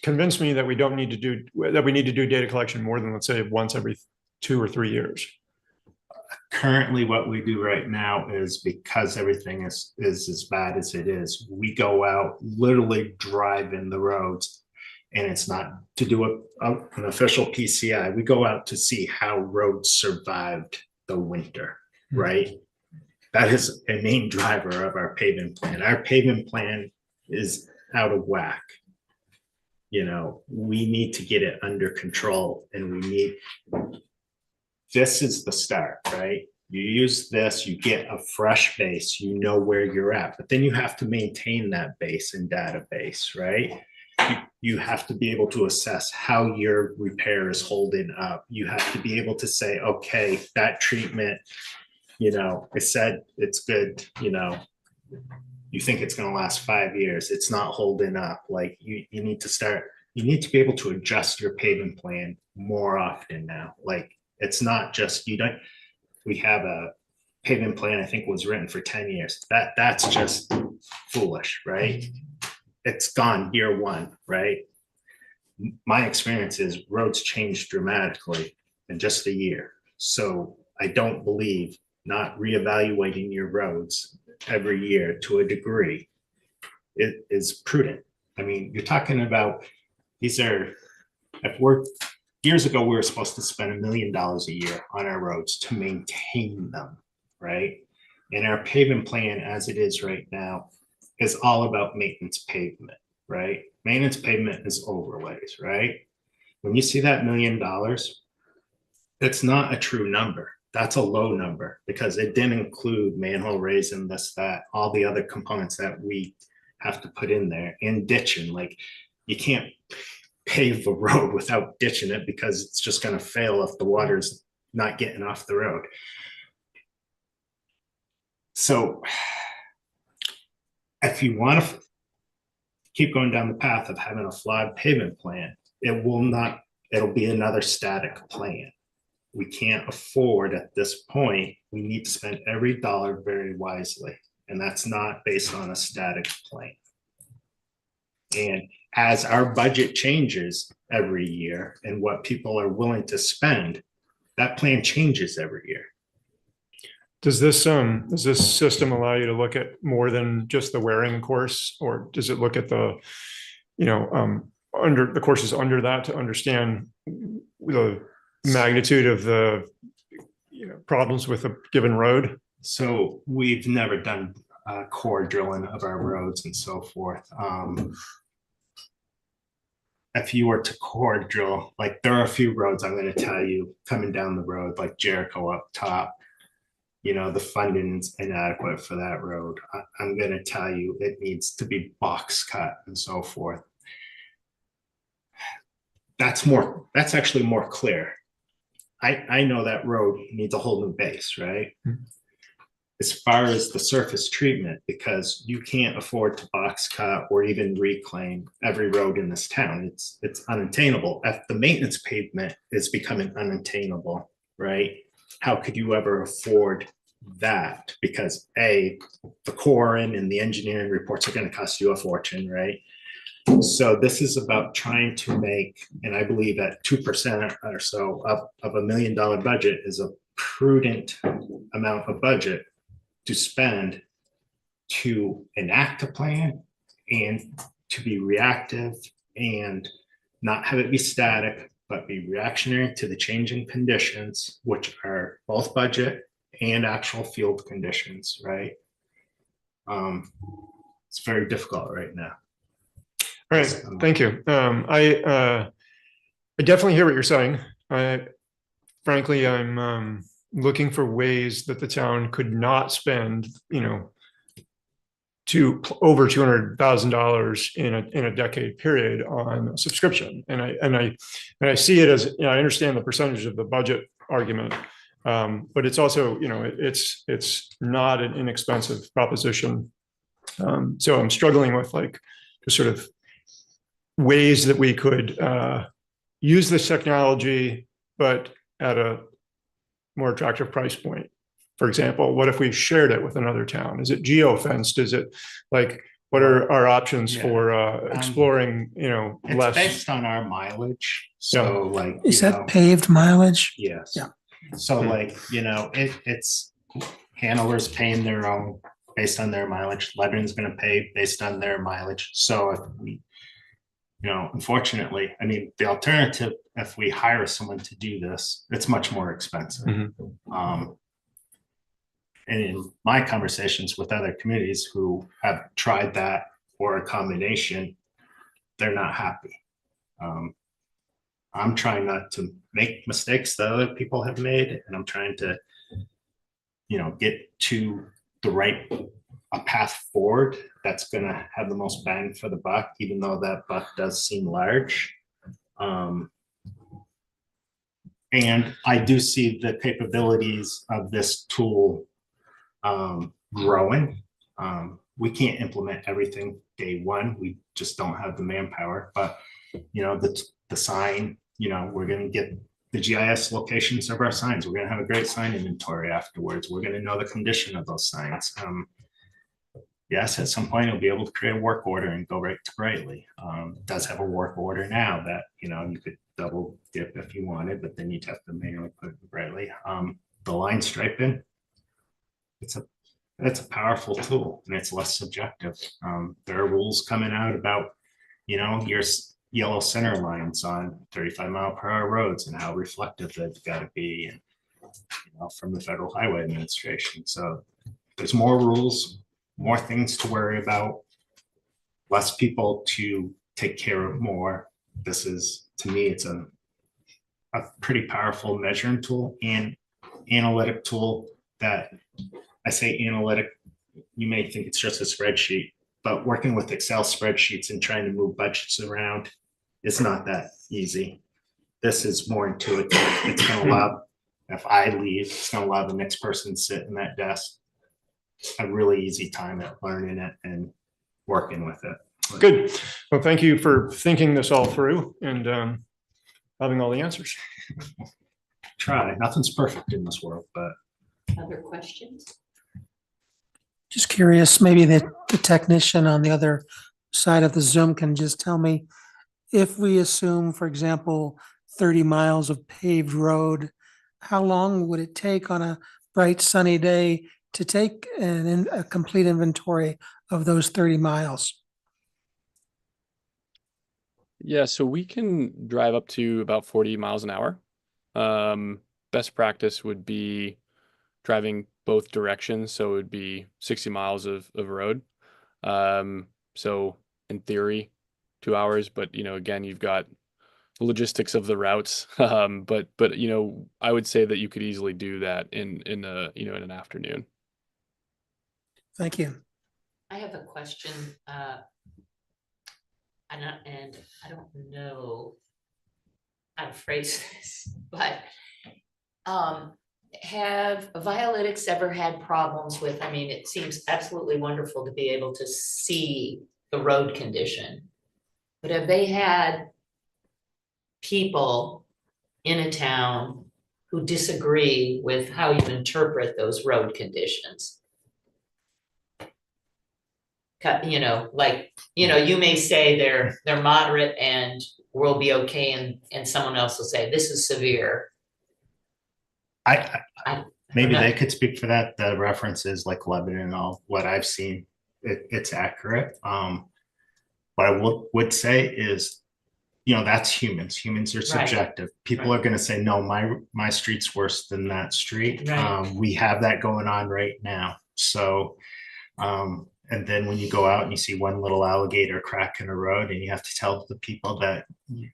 convince me that we need to do data collection more than, let's say, once every 2 or 3 years. Currently, what we do right now is, because everything is as bad as it is, we go out, literally drive in the roads, and it's not to do an official PCI. We go out to see how roads survived the winter, right? That is a main driver of our pavement plan. Our pavement plan is out of whack. We need to get it under control, and this is the start, right? You use this, you get a fresh base, you know where you're at, but then you have to maintain that base and database, right? You have to be able to assess how your repair is holding up. You have to be able to say, okay, that treatment, it said it's good, you think it's going to last 5 years. It's not holding up. Like you need to be able to adjust your pavement plan more often now. Like it's not just, we have a pavement plan, I think was written for 10 years. That's just foolish, right? It's gone year one, right? My experience is roads change dramatically in just a year. So I don't believe not reevaluating your roads every year to a degree is prudent. I mean, you're talking about years ago, we were supposed to spend $1 million a year on our roads to maintain them, right? And our pavement plan as it is right now is all about maintenance pavement, right? Maintenance pavement is overlays, right? When you see that $1 million, it's not a true number. That's a low number because it didn't include manhole raising, this, that, all the other components that we have to put in there, and ditching. Like, you can't pave the road without ditching it because it's just going to fail if the water's not getting off the road. So if you want to keep going down the path of having a flawed pavement plan, it'll be another static plan. We can't afford at this point. We need to spend every dollar very wisely. And that's not based on a static plan. And as our budget changes every year and what people are willing to spend, that plan changes every year. Does this system allow you to look at more than just the wearing course, or does it look at the, under the courses under that to understand the magnitude of the problems with a given road? So we've never done core drilling of our roads and so forth. If you were to core drill, like there are a few roads I'm going to tell you coming down the road, like Jericho up top, the funding's inadequate for that road. I'm going to tell you it needs to be box cut and so forth. That's actually more clear. I know that road needs a whole new base, right? Mm-hmm. As far as the surface treatment, because you can't afford to box cut or even reclaim every road in this town. It's unattainable. If the maintenance pavement is becoming unattainable, right? How could you ever afford that? Because the coring and the engineering reports are going to cost you a fortune, right? So this is about trying to make, and I believe at 2% or so of $1 million budget is a prudent amount of budget to spend to enact a plan and to be reactive and not have it be static, but be reactionary to the changing conditions, which are both budget and actual field conditions, right? It's very difficult right now. All right, thank you. I definitely hear what you're saying. Frankly, I'm looking for ways that the town could not spend, over $200,000 in a decade period on a subscription. And I see it as, I understand the percentage of the budget argument, but it's also, it's not an inexpensive proposition. So I'm struggling with the sort of ways that we could use this technology, but at a more attractive price point. For example, what if we shared it with another town? Is it geo-fenced? Is it what are our options for exploring, it's less? Based on our mileage. So is that paved mileage? Yes. Yeah. So it's handlers paying their own based on their mileage. Lebanon's going to pay based on their mileage. So if we, unfortunately, the alternative, if we hire someone to do this, it's much more expensive. Mm-hmm. And in my conversations with other communities who have tried that or a combination, they're not happy. I'm trying not to make mistakes that other people have made, and I'm trying to, get to a path forward that's going to have the most bang for the buck, even though that buck does seem large. And I do see the capabilities of this tool growing. We can't implement everything day one. We just don't have the manpower. But the sign, we're going to get the GIS locations of our signs. We're going to have a great sign inventory afterwards. We're going to know the condition of those signs. Yes, at some point you'll be able to create a work order and go right to Brightly. It does have a work order now that you could double dip if you wanted, but then you'd have to manually put it in Brightly. The line striping, it's a powerful tool and it's less subjective. There are rules coming out about your yellow center lines on 35-mile-per-hour roads and how reflective they've got to be, and from the Federal Highway Administration. So there's more rules, more things to worry about, less people to take care of more. This is, to me, it's a pretty powerful measuring tool and analytic tool that, I say analytic, you may think it's just a spreadsheet, but working with Excel spreadsheets and trying to move budgets around is not that easy. This is more intuitive. It's gonna allow, if I leave, it's gonna allow the next person to sit in that desk a really easy time at learning it and working with it. Good. Well, thank you for thinking this all through and having all the answers. Try. Nothing's perfect in this world, but. Other questions? Just curious, maybe the technician on the other side of the Zoom can just tell me, if we assume, for example, 30 miles of paved road, how long would it take on a bright sunny day to take a complete inventory of those 30 miles? Yeah, so we can drive up to about 40 miles an hour. Best practice would be driving both directions, so it would be 60 miles of road. So in theory, 2 hours, but again, you've got the logistics of the routes. But I would say that you could easily do that in an afternoon. Thank you. I have a question, and I don't know how to phrase this, but have Violytics ever had problems with, I mean, it seems absolutely wonderful to be able to see the road condition, but have they had people in a town who disagree with how you interpret those road conditions? You may say they're moderate and we'll be okay, and someone else will say this is severe. Maybe they could speak for that. The references like Lebanon and all what I've seen, it's accurate. What I would say is, that's humans. Humans are subjective. People are going to say, no, my street's worse than that street. Right. We have that going on right now. So, and then when you go out and you see one little alligator crack in a road and you have to tell the people that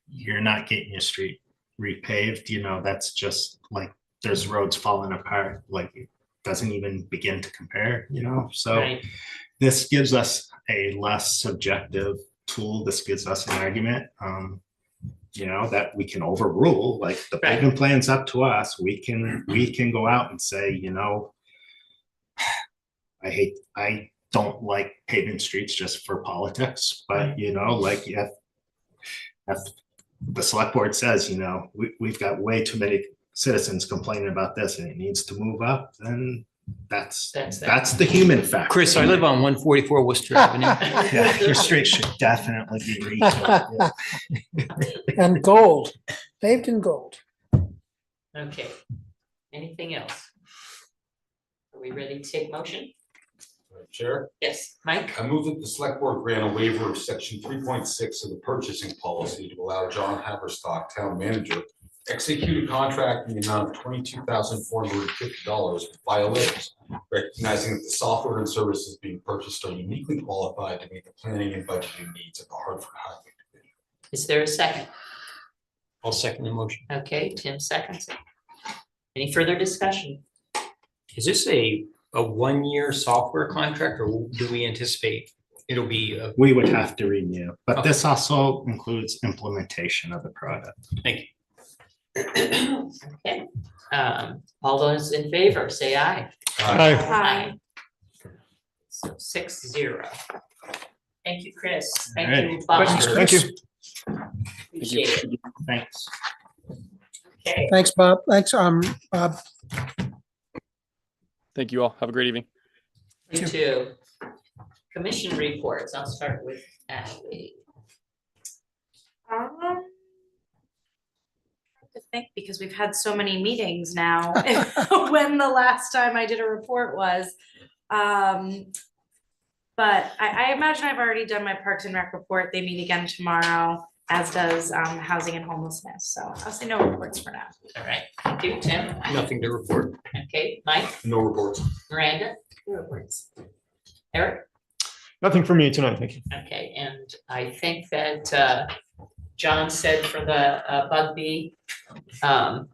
you're not getting your street repaved, that's just like, there's roads falling apart, like it doesn't even begin to compare, So this gives us a less subjective tool. This gives us an argument, that we can overrule, like the pavement plan's up to us. We can go out and say, I don't like paving streets just for politics, but like if the select board says, we've got way too many citizens complaining about this and it needs to move up, then that's the human factor. Chris, I live on 144 Worcester Avenue. Yeah, your street should definitely be retailed. And gold, paved in gold. Okay, anything else? Are we ready to take motion? Chair? Yes, Mike? I move that the select board grant a waiver of section 3.6 of the purchasing policy to allow John Haverstock, town manager, execute a contract in the amount of $22,450 with Violytics, recognizing that the software and services being purchased are uniquely qualified to meet the planning and budgeting needs of the Hartford Highway Division. Is there a second? I'll second the motion. Okay, Tim seconds it. Any further discussion? Is this a 1-year software contract, or do we anticipate it'll be? We would have to renew, but this also includes implementation of the product. Thank you. Okay, all those in favor, say aye. Aye. Aye. So 6-0. Thank you, Chris. Thank you, Bob. Thank you. Appreciate it. Thanks. Okay. Thanks, Bob. Thanks, Bob. Thank you all. Have a great evening. You too. Commission reports. I'll start with Ashley. To think, because we've had so many meetings now, when the last time I did a report was. But I imagine I've already done my Parks and Rec report. They meet again tomorrow, as does housing and homelessness. So I'll say no reports for now. All right, thank you, Tim. Nothing to report. Okay, Mike? No reports. Miranda? No reports. Eric? Nothing for me tonight, thank you. Okay, and I think that John said for the Bugby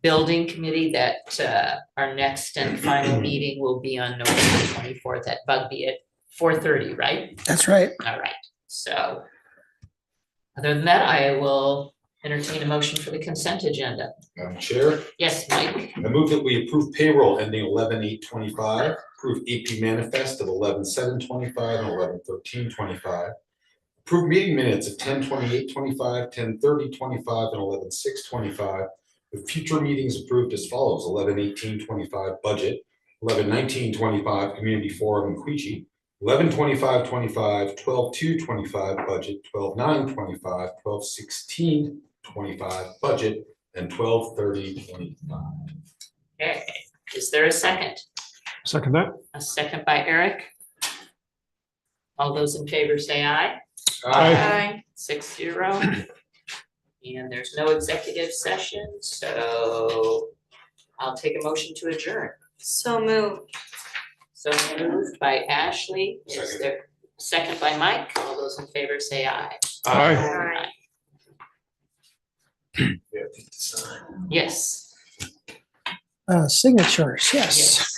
Building Committee that our next and final meeting will be on November 24th at Bugby at 4:30, right? That's right. All right, so other than that, I will entertain a motion for the consent agenda. Madam Chair, Yes, Mike? I move that we approve payroll ending 11/8/25, approve AP manifest of 11/7/25 and 11/13/25. Approve meeting minutes of 10/28/25, 10/30/25, and 11/6/25, with future meetings approved as follows: 11/18/25 budget, 11/19/25 community forum in Queechee, 11/25/25, 12/2/25 budget, 12/9/25, 12/16/25 budget, and 12/30/25. Okay, is there a second? Second that. A second by Eric. All those in favor say aye. Aye. 6-0. And there's no executive session, so I'll take a motion to adjourn. So moved. So moved by Ashley, is Second. there, second by Mike, all those in favor say aye. Aye. Yes. Signatures, yes. Yes.